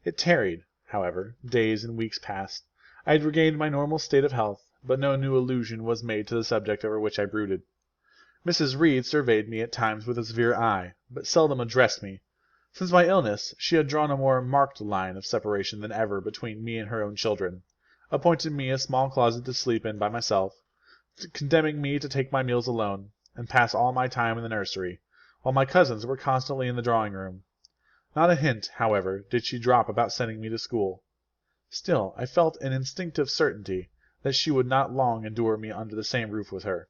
It tarried, however. Days and weeks passed. I had regained my normal state of health, but no new allusion was made to the subject over which I brooded. Mrs. Reed surveyed me at times with a severe eye, but seldom addressed me. Since my illness, she had drawn a more marked line of separation than ever between me and her own children, appointed me a small closet to sleep in by myself, condemning me to take my meals alone, and pass all my time in the nursery, while my cousins were constantly in the drawing-room. Not a hint, however, did she drop about sending me to school. Still, I felt an instinctive certainty that she would not long endure me under the same roof with her,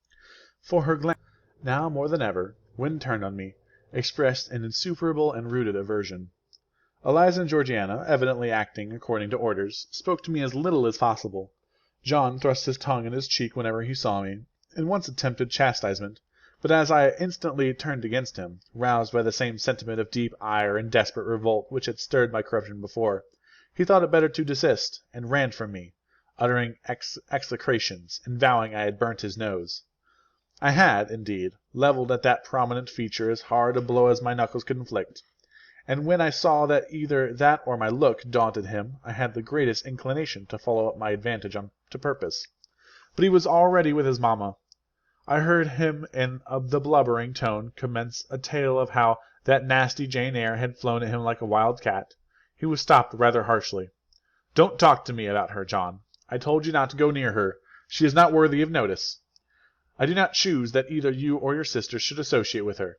for her glance, now more than ever, when turned on me, expressed an insuperable and rooted aversion. Eliza and Georgiana, evidently acting according to orders, spoke to me as little as possible. John thrust his tongue in his cheek whenever he saw me, and once attempted chastisement, but as I instantly turned against him, roused by the same sentiment of deep ire and desperate revolt which had stirred my corruption before, he thought it better to desist, and ran from me, uttering execrations, and vowing I had burnt his nose. I had, indeed, levelled at that prominent feature as hard a blow as my knuckles could inflict, and when I saw that either that or my look daunted him, I had the greatest inclination to follow up my advantage to purpose. But he was already with his mamma. I heard him in the blubbering tone commence a tale of how that nasty Jane Eyre had flown at him like a wild cat. He was stopped rather harshly. "Don't talk to me about her, John. I told you not to go near her. She is not worthy of notice. I do not choose that either you or your sister should associate with her."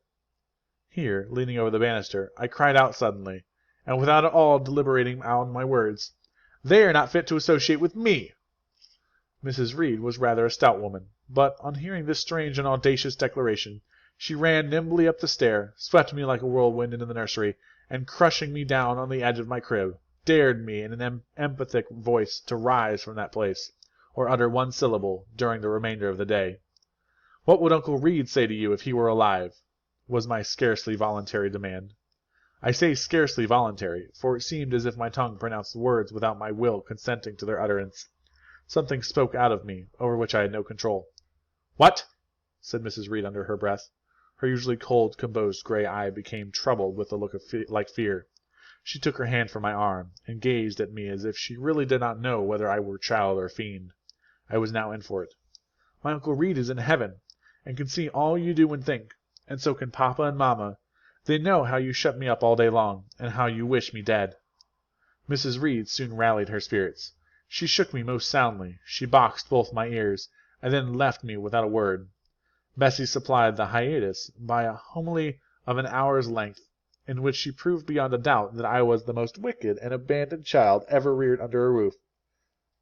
Here, leaning over the banister, I cried out suddenly, and without at all deliberating on my words, "They are not fit to associate with me!" Mrs. Reed was rather a stout woman, but on hearing this strange and audacious declaration, she ran nimbly up the stair, swept me like a whirlwind into the nursery, and crushing me down on the edge of my crib, dared me in an emphatic voice to rise from that place, or utter one syllable, during the remainder of the day. "What would Uncle Reed say to you if he were alive?" was my scarcely voluntary demand. I say scarcely voluntary, for it seemed as if my tongue pronounced the words without my will consenting to their utterance. Something spoke out of me, over which I had no control. "What?" said Mrs. Reed under her breath. Her usually cold, composed grey eye became troubled with a look of like fear. She took her hand from my arm, and gazed at me as if she really did not know whether I were child or fiend. I was now in for it. "My Uncle Reed is in heaven, and can see all you do and think, and so can Papa and Mamma. They know how you shut me up all day long, and how you wish me dead." Mrs. Reed soon rallied her spirits. She shook me most soundly, she boxed both my ears, and then left me without a word. Bessie supplied the hiatus by a homily of an hour's length, in which she proved beyond a doubt that I was the most wicked and abandoned child ever reared under a roof.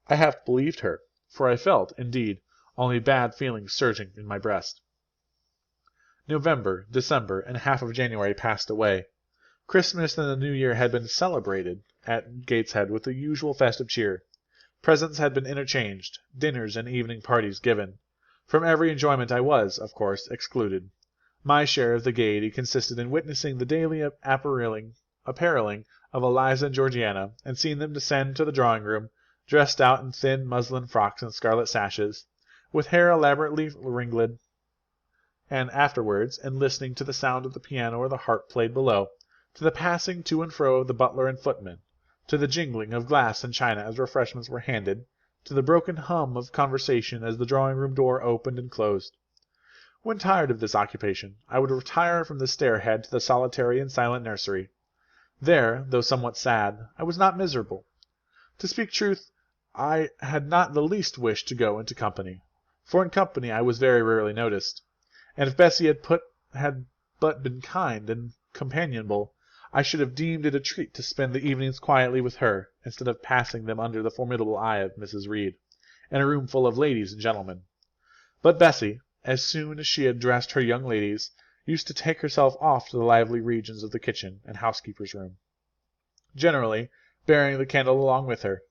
I half believed her, for I felt, indeed, only bad feelings surging in my breast. November, December, and half of January passed away. Christmas and the New Year had been celebrated at Gateshead with the usual festive cheer. Presents had been interchanged, dinners and evening parties given. From every enjoyment I was, of course, excluded. My share of the gaiety consisted in witnessing the daily appareling of Eliza and Georgiana, and seeing them descend to the drawing-room, dressed out in thin muslin frocks and scarlet sashes, with hair elaborately ringled, and afterwards, in listening to the sound of the piano or the harp played below, to the passing to and fro of the butler and footman, to the jingling of glass and china as refreshments were handed, to the broken hum of conversation as the drawing-room door opened and closed. When tired of this occupation, I would retire from the stair-head to the solitary and silent nursery. There, though somewhat sad, I was not miserable. To speak truth, I had not the least wish to go into company, for in company I was very rarely noticed, and if Bessie had but been kind and companionable, I should have deemed it a treat to spend the evenings quietly with her, instead of passing them under the formidable eye of Mrs. Reed, in a room full of ladies and gentlemen. But Bessie, as soon as she had dressed her young ladies, used to take herself off to the lively regions of the kitchen and housekeeper's room, generally bearing the candle along with her.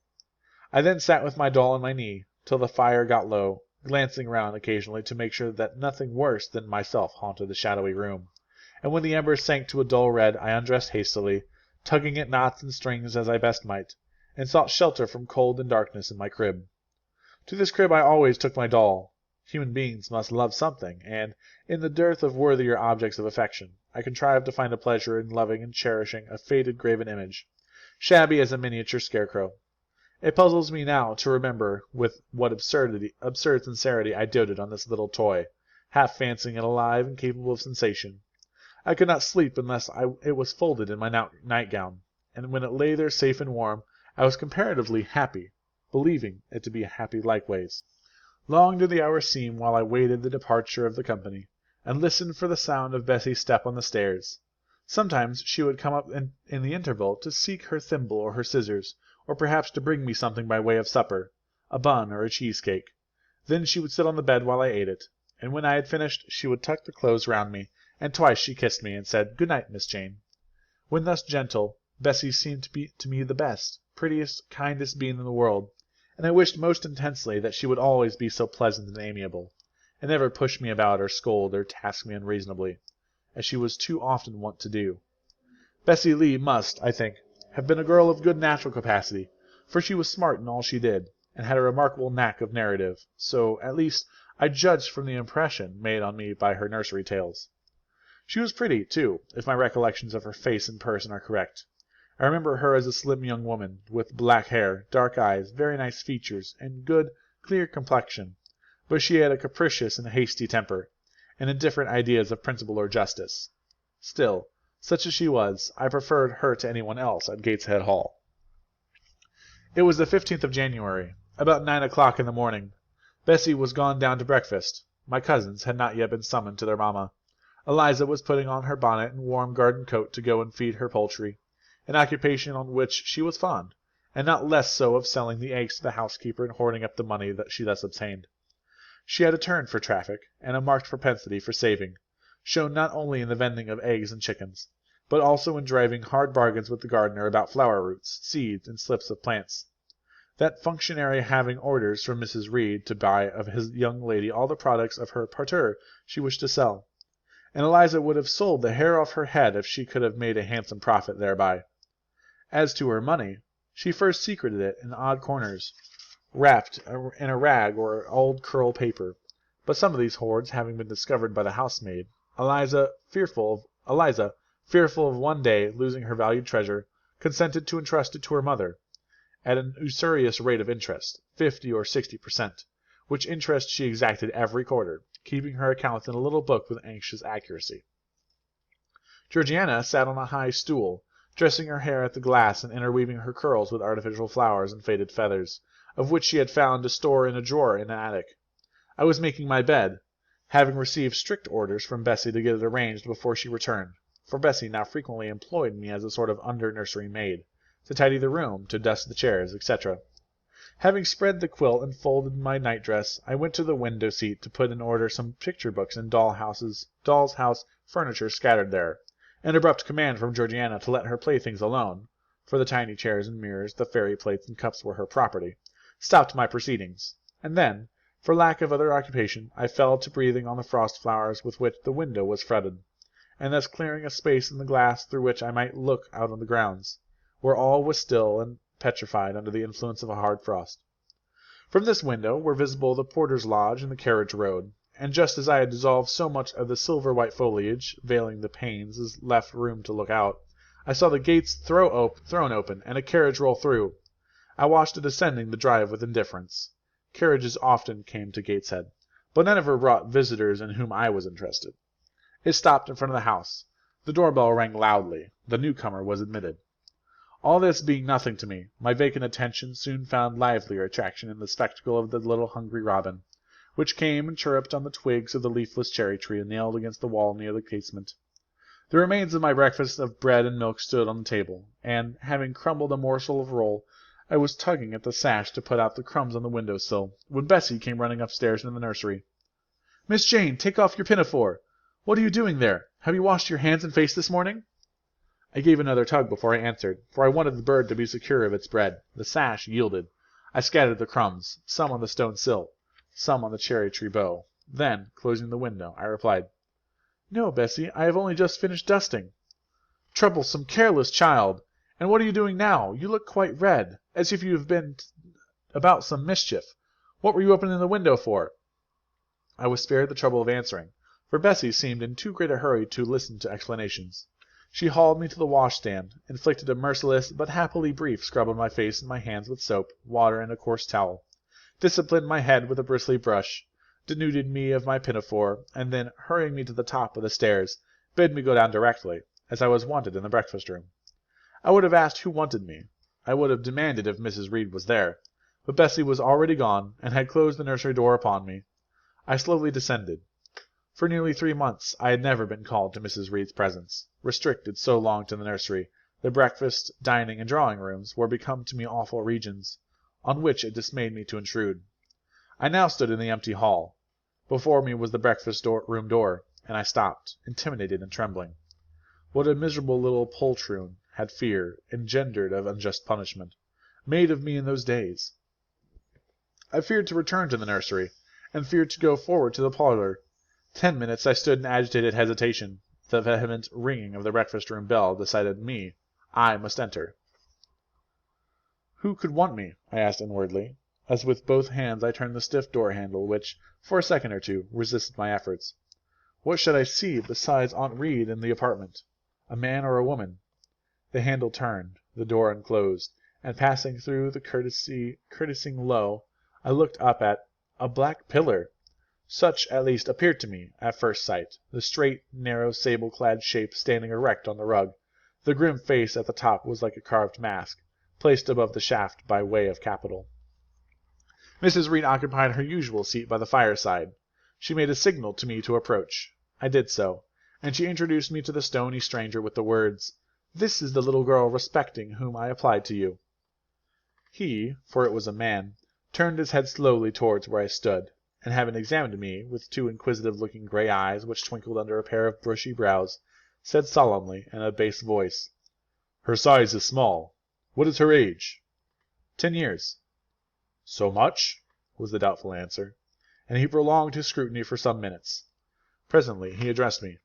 I then sat with my doll on my knee, till the fire got low, glancing round occasionally to make sure that nothing worse than myself haunted the shadowy room, and when the embers sank to a dull red I undressed hastily, tugging at knots and strings as I best might, and sought shelter from cold and darkness in my crib. To this crib I always took my doll. Human beings must love something, and, in the dearth of worthier objects of affection, I contrived to find a pleasure in loving and cherishing a faded graven image, shabby as a miniature scarecrow. It puzzles me now to remember with what absurd sincerity I doted on this little toy, half fancying it alive and capable of sensation. I could not sleep unless it was folded in my nightgown, and when it lay there safe and warm, I was comparatively happy, believing it to be happy likewise. Long did the hours seem while I waited the departure of the company, and listened for the sound of Bessie's step on the stairs. Sometimes she would come up in the interval to seek her thimble or her scissors, or perhaps to bring me something by way of supper, a bun or a cheesecake. Then she would sit on the bed while I ate it, and when I had finished she would tuck the clothes round me, and twice she kissed me and said, "Good night, Miss Jane." When thus gentle, Bessie seemed to me the best, prettiest, kindest being in the world, and I wished most intensely that she would always be so pleasant and amiable, and never push me about or scold or task me unreasonably, as she was too often wont to do. Bessie Lee must, I think, have been a girl of good natural capacity, for she was smart in all she did, and had a remarkable knack of narrative, so, at least, I judged from the impression made on me by her nursery tales. She was pretty, too, if my recollections of her face and person are correct. I remember her as a slim young woman, with black hair, dark eyes, very nice features, and good, clear complexion, but she had a capricious and hasty temper, and indifferent ideas of principle or justice. Still, such as she was, I preferred her to anyone else at Gateshead Hall. It was the 15th of January, About 9 o'clock in the morning. Bessie was gone down to breakfast. My cousins had not yet been summoned to their mamma. Eliza was putting on her bonnet and warm garden coat to go and feed her poultry, an occupation on which she was fond, and not less so of selling the eggs to the housekeeper and hoarding up the money that she thus obtained. She had a turn for traffic, and a marked propensity for saving, shown not only in the vending of eggs and chickens, but also in driving hard bargains with the gardener about flower roots, seeds, and slips of plants. That functionary having orders from Mrs. Reed to buy of his young lady all the products of her parterre she wished to sell, and Eliza would have sold the hair off her head if she could have made a handsome profit thereby. As to her money, she first secreted it in odd corners, wrapped in a rag or old curl paper, but some of these hoards having been discovered by the housemaid, Eliza, fearful of one day losing her valued treasure, consented to entrust it to her mother, at an usurious rate of interest, 50 or 60%, which interest she exacted every quarter, keeping her accounts in a little book with anxious accuracy. Georgiana sat on a high stool, dressing her hair at the glass and interweaving her curls with artificial flowers and faded feathers, of which she had found a store in a drawer in an attic. I was making my bed, having received strict orders from Bessie to get it arranged before she returned, for Bessie now frequently employed me as a sort of under-nursery maid, to tidy the room, to dust the chairs, etc. Having spread the quilt and folded my nightdress, I went to the window seat to put in order some picture books and doll's house furniture scattered there. An abrupt command from Georgiana to let her playthings alone, for the tiny chairs and mirrors, the fairy plates and cups were her property, stopped my proceedings, and then, for lack of other occupation, I fell to breathing on the frost flowers with which the window was fretted, and thus clearing a space in the glass through which I might look out on the grounds, where all was still and petrified under the influence of a hard frost. From this window were visible the porter's lodge and the carriage road, and just as I had dissolved so much of the silver-white foliage veiling the panes as left room to look out, I saw the gates thrown open and a carriage roll through. I watched it ascending the drive with indifference. Carriages often came to Gateshead, but none ever brought visitors in whom I was interested. It stopped in front of the house. The doorbell rang loudly. The newcomer was admitted. All this being nothing to me, my vacant attention soon found livelier attraction in the spectacle of the little hungry robin, which came and chirruped on the twigs of the leafless cherry-tree nailed against the wall near the casement. The remains of my breakfast of bread and milk stood on the table, and, having crumbled a morsel of roll, I was tugging at the sash to put out the crumbs on the window-sill, when Bessie came running upstairs into the nursery. "Miss Jane, take off your pinafore! What are you doing there? Have you washed your hands and face this morning?" I gave another tug before I answered, for I wanted the bird to be secure of its bread. The sash yielded. I scattered the crumbs, some on the stone sill, some on the cherry-tree bough. Then, closing the window, I replied, "No, Bessie, I have only just finished dusting." "Troublesome, careless child! And what are you doing now? You look quite red, as if you had been about some mischief. What were you opening the window for?" I was spared the trouble of answering, for Bessie seemed in too great a hurry to listen to explanations. She hauled me to the washstand, inflicted a merciless but happily brief scrub on my face and my hands with soap, water, and a coarse towel, disciplined my head with a bristly brush, denuded me of my pinafore, and then, hurrying me to the top of the stairs, bid me go down directly, as I was wanted in the breakfast-room. I would have asked who wanted me. I would have demanded if Mrs. Reed was there, but Bessie was already gone, and had closed the nursery door upon me. I slowly descended. For nearly 3 months I had never been called to Mrs. Reed's presence. Restricted so long to the nursery, the breakfast, dining, and drawing-rooms were become to me awful regions, on which it dismayed me to intrude. I now stood in the empty hall. Before me was the breakfast-room door, and I stopped, intimidated and trembling. What a miserable little poltroon had fear, engendered of unjust punishment, made of me in those days! I feared to return to the nursery, and feared to go forward to the parlour. 10 minutes I stood in agitated hesitation. The vehement ringing of the breakfast-room bell decided me. I must enter. Who could want me? I asked inwardly, as with both hands I turned the stiff door-handle which, for a second or two, resisted my efforts. What should I see besides Aunt Reed in the apartment? A man or a woman? The handle turned, the door unclosed, and passing through the courtesying low, I looked up at a black pillar. Such, at least, appeared to me, at first sight, the straight, narrow, sable-clad shape standing erect on the rug. The grim face at the top was like a carved mask, placed above the shaft by way of capital. Mrs. Reed occupied her usual seat by the fireside. She made a signal to me to approach. I did so, and she introduced me to the stony stranger with the words, "This is the little girl respecting whom I applied to you." He, for it was a man, turned his head slowly towards where I stood, and having examined me with two inquisitive-looking grey eyes which twinkled under a pair of bushy brows, said solemnly in a bass voice, "Her size is small. What is her age?" 10 years. "So much?" was the doubtful answer, and he prolonged his scrutiny for some minutes. Presently he addressed me.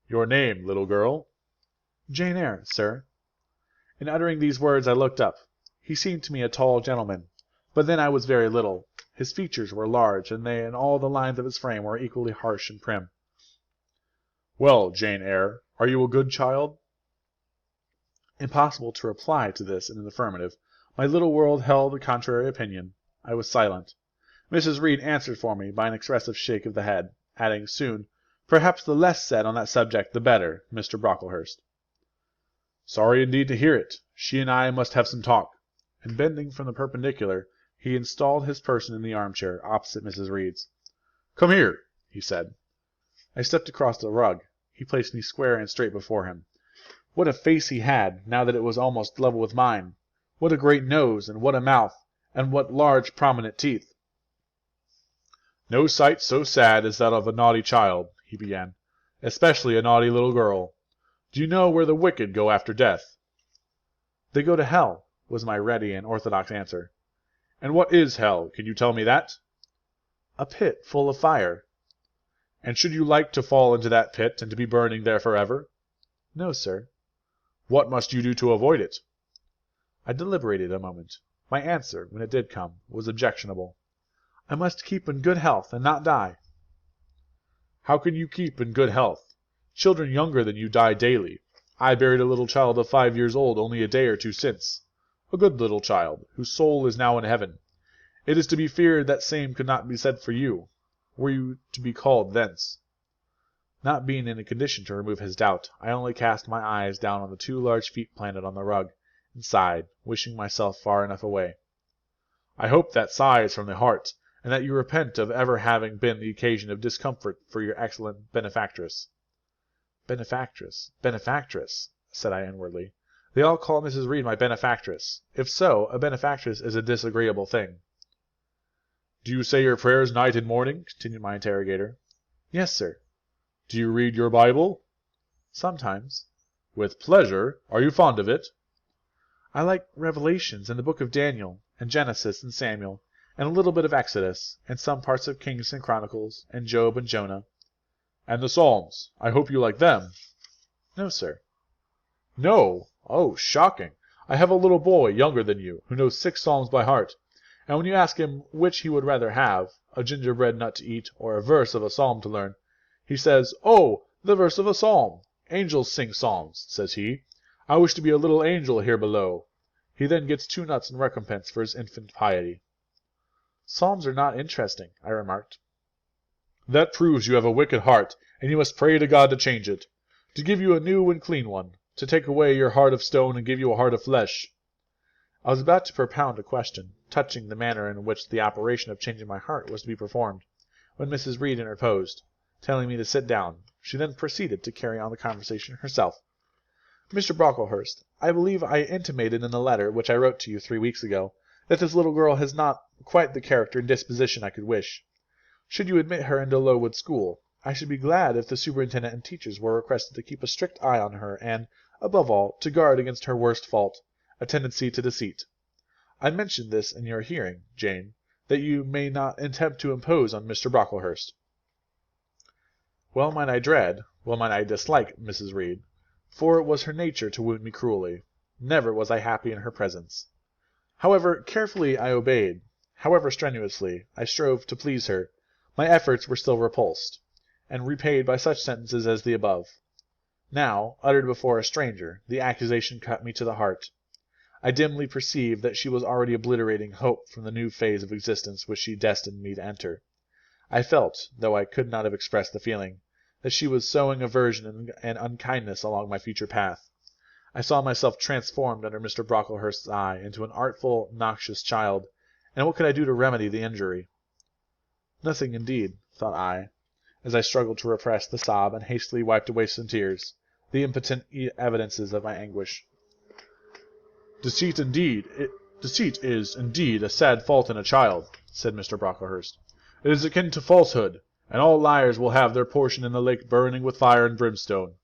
"Your name, little girl?" Jane Eyre, sir. In uttering these words I looked up. He seemed to me a tall gentleman, but then I was very little. His features were large, and they and all the lines of his frame were equally harsh and prim. "Well, Jane Eyre, are you a good child?" Impossible to reply to this in an affirmative. My little world held a contrary opinion. I was silent. Mrs. Reed answered for me by an expressive shake of the head, adding soon, "Perhaps the less said on that subject the better, Mr. Brocklehurst." "Sorry indeed to hear it. She and I must have some talk." And bending from the perpendicular, he installed his person in the armchair opposite Mrs. Reed's. "Come here," he said. I stepped across the rug. He placed me square and straight before him. What a face he had, now that it was almost level with mine! What a great nose, and what a mouth, and what large prominent teeth! "No sight so sad as that of a naughty child," he began, "especially a naughty little girl. Do you know where the wicked go after death?" "They go to hell," was my ready and orthodox answer. "And what is hell? Can you tell me that?" "A pit full of fire." "And should you like to fall into that pit and to be burning there forever?" "No, sir." "What must you do to avoid it?" I deliberated a moment. My answer, when it did come, was objectionable. "I must keep in good health and not die." "How can you keep in good health? Children younger than you die daily. I buried a little child of 5 years old only a day or two since. A good little child, whose soul is now in heaven. It is to be feared that same could not be said for you, were you to be called thence." Not being in a condition to remove his doubt, I only cast my eyes down on the 2 large feet planted on the rug, and sighed, wishing myself far enough away. "I hope that sigh is from the heart, and that you repent of ever having been the occasion of discomfort for your excellent benefactress." "Benefactress, benefactress," said I inwardly. "They all call Mrs. Reed my benefactress. If so, a benefactress is a disagreeable thing." "Do you say your prayers night and morning?" continued my interrogator. "Yes, sir." "Do you read your Bible?" "Sometimes." "With pleasure? Are you fond of it?" "I like Revelations and the book of Daniel, and Genesis and Samuel, and a little bit of Exodus, and some parts of Kings and Chronicles, and Job and Jonah." "And the Psalms? I hope you like them?" "No, sir." "No? Oh, shocking! I have a little boy, younger than you, who knows 6 Psalms by heart, and when you ask him which he would rather have, a gingerbread nut to eat, or a verse of a psalm to learn, he says, 'Oh, the verse of a psalm! Angels sing psalms,' says he. 'I wish to be a little angel here below.' He then gets 2 nuts in recompense for his infant piety." "Psalms are not interesting," I remarked. "That proves you have a wicked heart, and you must pray to God to change it, to give you a new and clean one, to take away your heart of stone and give you a heart of flesh." I was about to propound a question, touching the manner in which the operation of changing my heart was to be performed, when Mrs. Reed interposed, telling me to sit down. She then proceeded to carry on the conversation herself. "Mr. Brocklehurst, I believe I intimated in a letter which I wrote to you 3 weeks ago, that this little girl has not quite the character and disposition I could wish. Should you admit her into Lowood School, I should be glad if the superintendent and teachers were requested to keep a strict eye on her and, above all, to guard against her worst fault, a tendency to deceit. I mention this in your hearing, Jane, that you may not attempt to impose on Mr. Brocklehurst." Well might I dread, well might I dislike Mrs. Reed, for it was her nature to wound me cruelly. Never was I happy in her presence. However carefully I obeyed, however strenuously I strove to please her, my efforts were still repulsed, and repaid by such sentences as the above. Now, uttered before a stranger, the accusation cut me to the heart. I dimly perceived that she was already obliterating hope from the new phase of existence which she destined me to enter. I felt, though I could not have expressed the feeling, that she was sowing aversion and unkindness along my future path. I saw myself transformed under Mr. Brocklehurst's eye into an artful, noxious child, and what could I do to remedy the injury? Nothing indeed, thought I, as I struggled to repress the sob and hastily wiped away some tears, the impotent evidences of my anguish. Deceit is indeed a sad fault in a child, said Mr. Brocklehurst. It is akin to falsehood, and all liars will have their portion in the lake burning with fire and brimstone.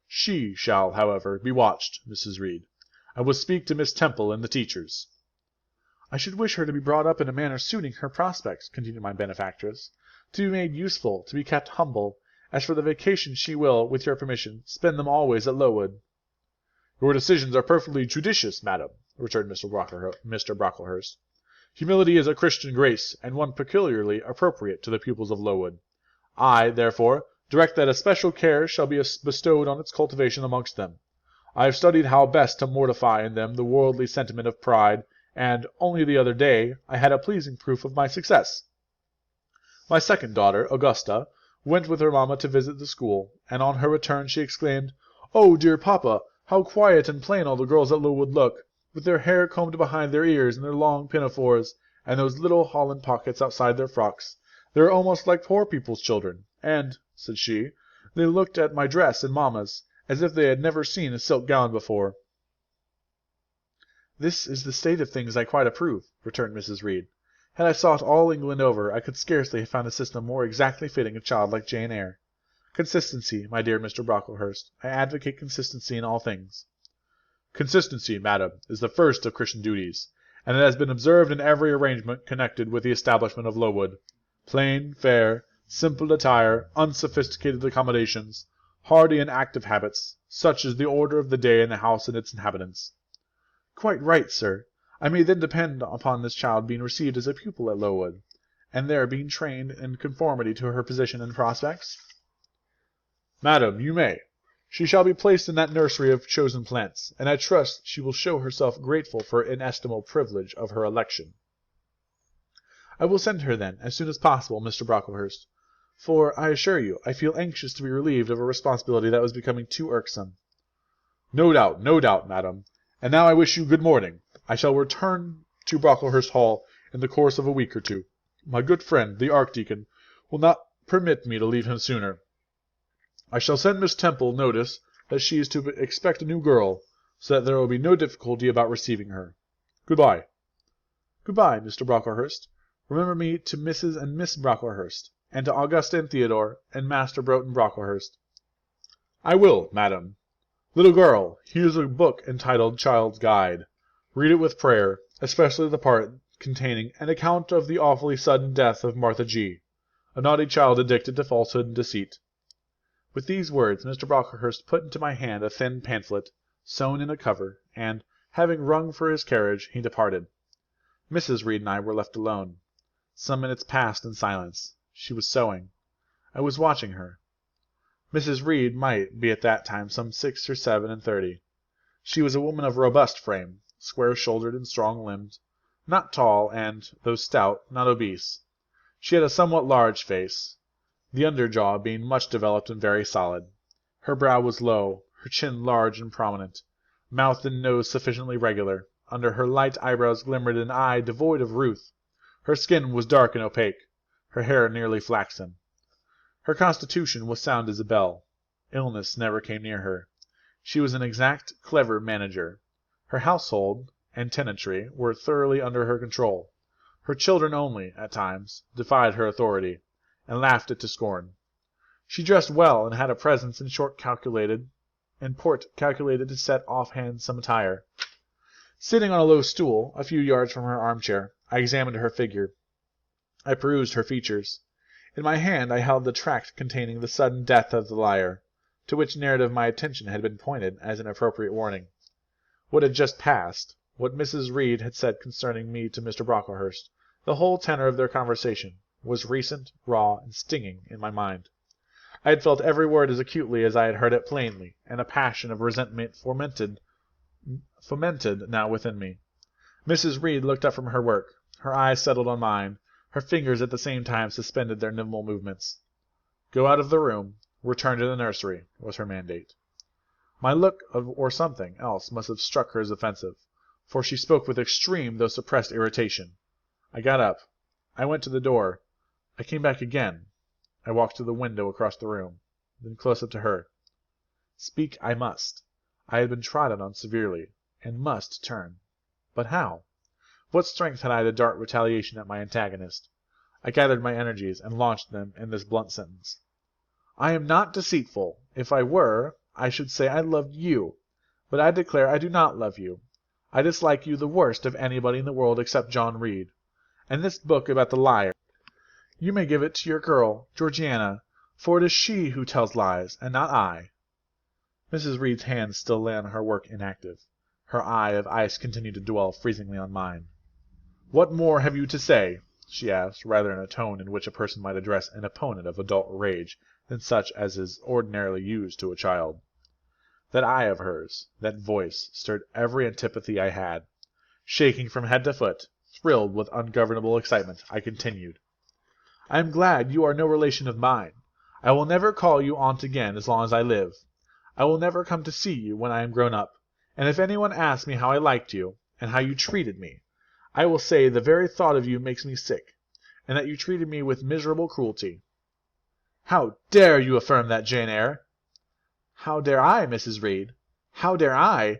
She shall, however, be watched, Mrs. Reed. I will speak to Miss Temple and the teachers. I should wish her to be brought up in a manner suiting her prospects, continued my benefactress, to be made useful, to be kept humble. As for the vacation, she will, with your permission, spend them always at Lowood. Your decisions are perfectly judicious, madam, returned Mr. Brocklehurst. Humility is a Christian grace, and one peculiarly appropriate to the pupils of Lowood. I, therefore, direct that a special care shall be bestowed on its cultivation amongst them. I have studied how best to mortify in them the worldly sentiment of pride, and, only the other day, I had a pleasing proof of my success. My second daughter, Augusta, went with her mamma to visit the school, and on her return she exclaimed, "Oh, dear papa, how quiet and plain all the girls at Lowood look, with their hair combed behind their ears and their long pinafores, and those little holland pockets outside their frocks. They are almost like poor people's children, and, said she, they looked at my dress and mamma's, as if they had never seen a silk gown before." "This is the state of things I quite approve," returned Mrs. Reed. "Had I sought all England over, I could scarcely have found a system more exactly fitting a child like Jane Eyre. Consistency, my dear Mr. Brocklehurst. I advocate consistency in all things." "Consistency, madam, is the first of Christian duties, and it has been observed in every arrangement connected with the establishment of Lowood. Plain fare, simple attire, unsophisticated accommodations, hardy and active habits, such is the order of the day in the house and its inhabitants." "Quite right, sir. I may then depend upon this child being received as a pupil at Lowood, and there being trained in conformity to her position and prospects?" "Madam, you may. She shall be placed in that nursery of chosen plants, and I trust she will show herself grateful for an inestimable privilege of her election." "I will send her, then, as soon as possible, Mr. Brocklehurst, for, I assure you, I feel anxious to be relieved of a responsibility that was becoming too irksome." No doubt, madam. And now I wish you good morning. I shall return to Brocklehurst Hall in the course of a week or two. My good friend, the Archdeacon, will not permit me to leave him sooner. I shall send Miss Temple notice that she is to expect a new girl, so that there will be no difficulty about receiving her. Good-bye." "Good-bye, Mr. Brocklehurst. Remember me to Mrs. and Miss Brocklehurst, and to Augusta and Theodore, and Master Broughton Brocklehurst." "I will, madam. Little girl, here's a book entitled Child's Guide. Read it with prayer, especially the part containing an account of the awfully sudden death of Martha G., a naughty child addicted to falsehood and deceit." With these words Mr. Brocklehurst put into my hand a thin pamphlet, sewn in a cover, and, having rung for his carriage, he departed. Mrs. Reed and I were left alone. Some minutes passed in silence. She was sewing. I was watching her. Mrs. Reed might be at that time some 6 or 7 and 30. She was a woman of robust frame, square-shouldered and strong-limbed, not tall, and, though stout, not obese. She had a somewhat large face, the under jaw being much developed and very solid. Her brow was low, her chin large and prominent, mouth and nose sufficiently regular. Under her light eyebrows glimmered an eye devoid of ruth. Her skin was dark and opaque, her hair nearly flaxen. Her constitution was sound as a bell. Illness never came near her. She was an exact, clever manager. Her household and tenantry were thoroughly under her control. Her children only, at times, defied her authority, and laughed it to scorn. She dressed well, and had a presence and port calculated to set off handsome attire. Sitting on a low stool, a few yards from her armchair, I examined her figure. I perused her features. In my hand I held the tract containing the sudden death of the liar, to which narrative my attention had been pointed as an appropriate warning. What had just passed, what Mrs. Reed had said concerning me to Mr. Brocklehurst, the whole tenor of their conversation, was recent, raw, and stinging in my mind. I had felt every word as acutely as I had heard it plainly, and a passion of resentment fomented now within me. Mrs. Reed looked up from her work. Her eyes settled on mine. Her fingers at the same time suspended their nimble movements. "Go out of the room. Return to the nursery," was her mandate. My look or something else must have struck her as offensive, for she spoke with extreme though suppressed irritation. I got up. I went to the door. I came back again. I walked to the window across the room, then close up to her. Speak I must. I had been trodden on severely, and must turn. But how? What strength had I to dart retaliation at my antagonist? I gathered my energies and launched them in this blunt sentence. I am not deceitful. If I were, I should say I loved you. But I declare I do not love you. I dislike you the worst of anybody in the world except John Reed. And this book about the liar, you may give it to your girl, Georgiana, for it is she who tells lies, and not I. Mrs. Reed's hand still lay on her work inactive. Her eye of ice continued to dwell freezingly on mine. What more have you to say? She asked, rather in a tone in which a person might address an opponent of adult rage than such as is ordinarily used to a child. That eye of hers, that voice, stirred every antipathy I had. Shaking from head to foot, thrilled with ungovernable excitement, I continued. I am glad you are no relation of mine. I will never call you aunt again as long as I live. I will never come to see you when I am grown up, and if anyone asks me how I liked you, and how you treated me, I will say the very thought of you makes me sick, and that you treated me with miserable cruelty. How dare you affirm that, Jane Eyre? How dare I, Mrs. Reed? How dare I?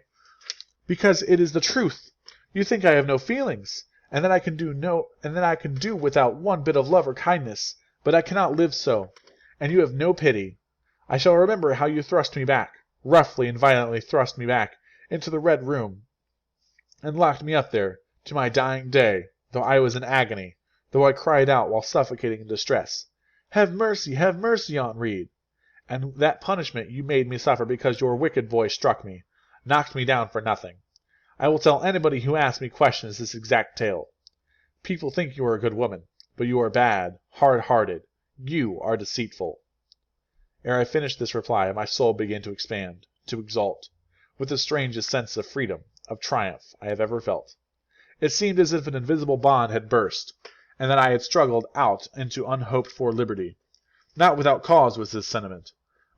Because it is the truth. You think I have no feelings, and that I can do without one bit of love or kindness, but I cannot live so, and you have no pity. I shall remember how you thrust me back, roughly and violently thrust me back, into the Red Room, and locked me up there, to my dying day, though I was in agony, though I cried out while suffocating in distress, have mercy, Aunt Reed! And that punishment you made me suffer because your wicked voice struck me, knocked me down for nothing. I will tell anybody who asks me questions this exact tale. People think you are a good woman, but you are bad, hard-hearted. You are deceitful. Ere I finished this reply, my soul began to expand, to exult, with the strangest sense of freedom, of triumph, I have ever felt. It seemed as if an invisible bond had burst, and that I had struggled out into unhoped-for liberty. Not without cause was this sentiment.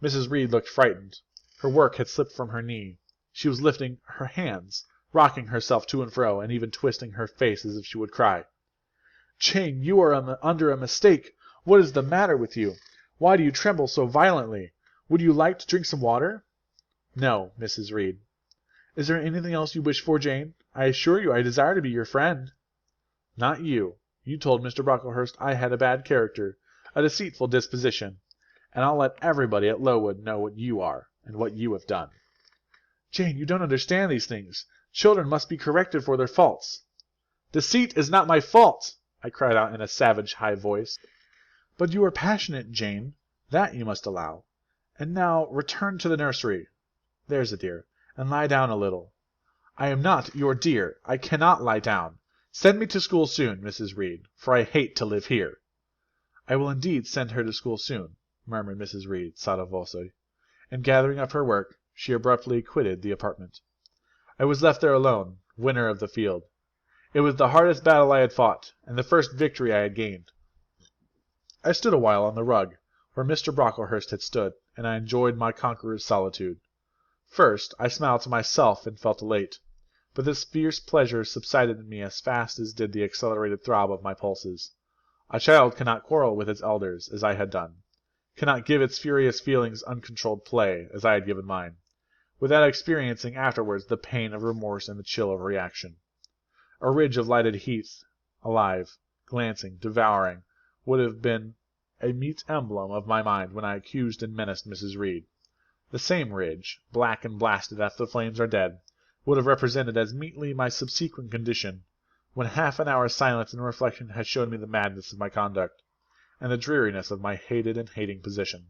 Mrs. Reed looked frightened. Her work had slipped from her knee. She was lifting her hands, rocking herself to and fro, and even twisting her face as if she would cry. Jane, you are under a mistake. What is the matter with you? Why do you tremble so violently? Would you like to drink some water? No, Mrs. Reed. Is there anything else you wish for, Jane? I assure you I desire to be your friend. Not you. You told Mr. Brocklehurst I had a bad character, a deceitful disposition, and I'll let everybody at Lowood know what you are, and what you have done. Jane, you don't understand these things. Children must be corrected for their faults. Deceit is not my fault, I cried out in a savage high voice. But you are passionate, Jane. That you must allow. And now return to the nursery. There's a dear, and lie down a little. I am not your dear. I cannot lie down. Send me to school soon, Mrs. Reed, for I hate to live here. I will indeed send her to school soon, murmured Mrs. Reed, sotto voce, and gathering up her work, she abruptly quitted the apartment. I was left there alone, winner of the field. It was the hardest battle I had fought, and the first victory I had gained. I stood a while on the rug, where Mr. Brocklehurst had stood, and I enjoyed my conqueror's solitude. First, I smiled to myself and felt elate, but this fierce pleasure subsided in me as fast as did the accelerated throb of my pulses. A child cannot quarrel with its elders, as I had done, cannot give its furious feelings uncontrolled play, as I had given mine, without experiencing afterwards the pain of remorse and the chill of reaction. A ridge of lighted heath, alive, glancing, devouring, would have been a meet emblem of my mind when I accused and menaced Mrs. Reed. The same ridge, black and blasted after the flames are dead, would have represented as meetly my subsequent condition, when half an hour's silence and reflection had shown me the madness of my conduct, and the dreariness of my hated and hating position.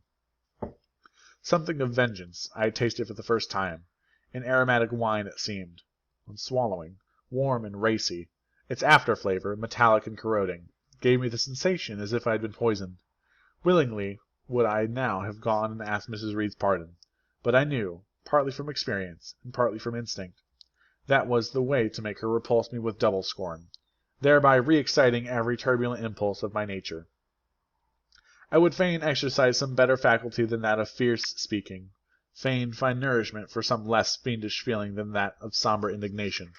Something of vengeance I had tasted for the first time, an aromatic wine it seemed, on swallowing, warm and racy, its after-flavor, metallic and corroding, gave me the sensation as if I had been poisoned. Willingly would I now have gone and asked Mrs. Reed's pardon, but I knew, partly from experience, and partly from instinct, that was the way to make her repulse me with double scorn, thereby re-exciting every turbulent impulse of my nature. I would fain exercise some better faculty than that of fierce speaking, fain find nourishment for some less fiendish feeling than that of sombre indignation.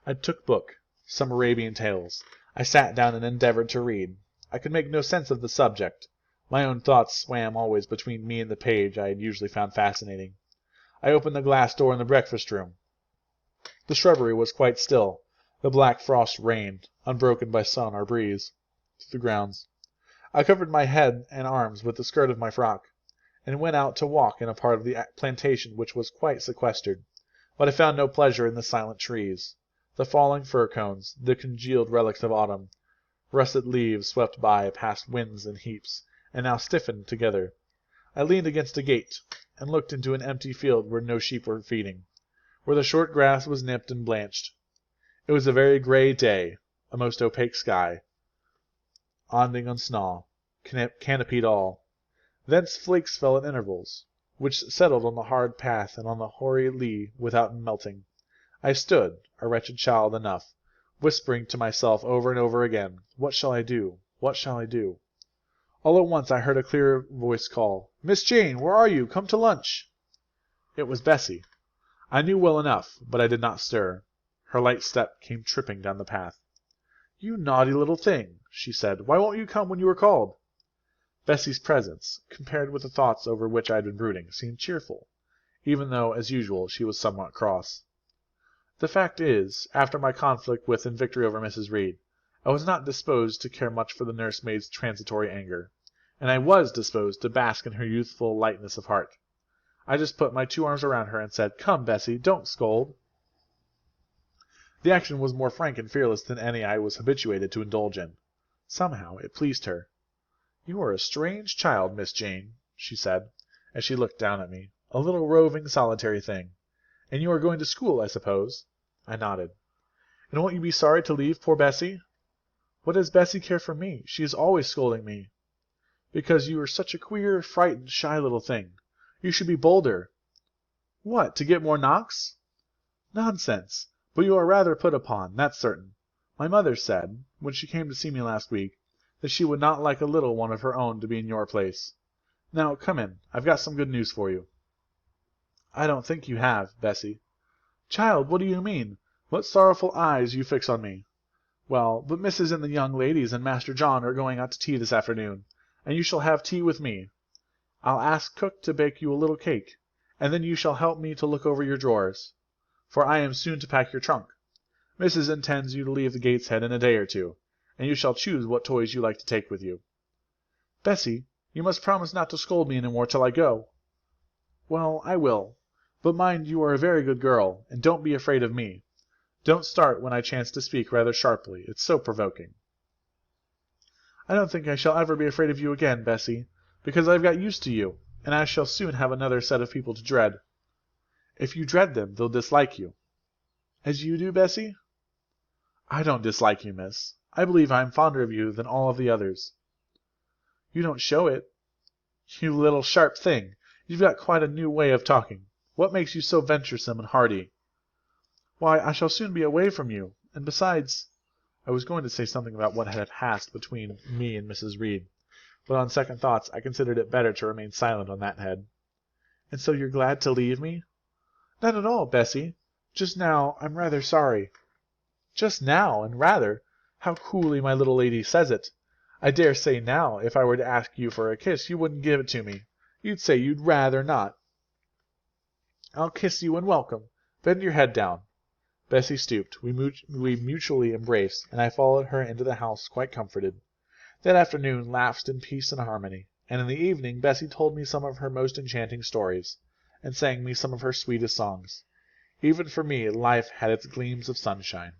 I took book, some Arabian Tales. I sat down and endeavored to read. I could make no sense of the subject. My own thoughts swam always between me and the page I had usually found fascinating. I opened the glass door in the breakfast room. The shrubbery was quite still. The black frost reigned, unbroken by sun or breeze, through the grounds. I covered my head and arms with the skirt of my frock, and went out to walk in a part of the plantation which was quite sequestered. But I found no pleasure in the silent trees, the falling fir cones, the congealed relics of autumn. Russet leaves swept by past winds in heaps, and now stiffened together. I leaned against a gate, and looked into an empty field where no sheep were feeding, where the short grass was nipped and blanched. It was a very grey day, a most opaque sky, onding on snow, canopied all. Thence flakes fell at intervals, which settled on the hard path and on the hoary lea without melting. I stood, a wretched child enough, whispering to myself over and over again, "What shall I do? What shall I do?" All at once I heard a clear voice call, "Miss Jane, where are you? Come to lunch." It was Bessie. I knew well enough, but I did not stir. Her light step came tripping down the path. "You naughty little thing," she said. "Why won't you come when you are called?" Bessie's presence, compared with the thoughts over which I had been brooding, seemed cheerful, even though, as usual, she was somewhat cross. The fact is, after my conflict with and victory over Mrs. Reed, I was not disposed to care much for the nursemaid's transitory anger, and I was disposed to bask in her youthful lightness of heart. I just put my 2 arms around her and said, "Come, Bessie, don't scold." The action was more frank and fearless than any I was habituated to indulge in. Somehow it pleased her. "You are a strange child, Miss Jane," she said, as she looked down at me. "A little roving, solitary thing. And you are going to school, I suppose?" I nodded. "And won't you be sorry to leave poor Bessie?" "What does Bessie care for me? She is always scolding me." "Because you are such a queer, frightened, shy little thing. You should be bolder." "What, to get more knocks?" "Nonsense! But you are rather put upon, that's certain. My mother said, when she came to see me last week, that she would not like a little one of her own to be in your place. Now, come in. I've got some good news for you." "I don't think you have, Bessie." "Child, what do you mean? What sorrowful eyes you fix on me!" "Well, but Mrs. and the young ladies and Master John are going out to tea this afternoon, and you shall have tea with me. I'll ask cook to bake you a little cake, and then you shall help me to look over your drawers, for I am soon to pack your trunk. Mrs. intends you to leave the Gateshead in a day or two, and you shall choose what toys you like to take with you." "Bessie, you must promise not to scold me any more till I go." "Well, I will. But mind you are a very good girl, and don't be afraid of me. Don't start when I chance to speak rather sharply. It's so provoking." "I don't think I shall ever be afraid of you again, Bessie, because I've got used to you, and I shall soon have another set of people to dread." "If you dread them, they'll dislike you." "As you do, Bessie?" "I don't dislike you, miss. I believe I am fonder of you than all of the others." "You don't show it." "You little sharp thing! You've got quite a new way of talking. What makes you so venturesome and hardy?" "Why, I shall soon be away from you, and besides—" I was going to say something about what had passed between me and Mrs. Reed, but on second thoughts I considered it better to remain silent on that head. "And so you're glad to leave me?" "Not at all, Bessie. Just now I'm rather sorry." "Just now, and rather! How coolly my little lady says it! I dare say now, if I were to ask you for a kiss, you wouldn't give it to me. You'd say you'd rather not." "I'll kiss you and welcome. Bend your head down." Bessie stooped. We mutually embraced, and I followed her into the house quite comforted. That afternoon lapsed in peace and harmony, and in the evening Bessie told me some of her most enchanting stories, and sang me some of her sweetest songs. Even for me life had its gleams of sunshine.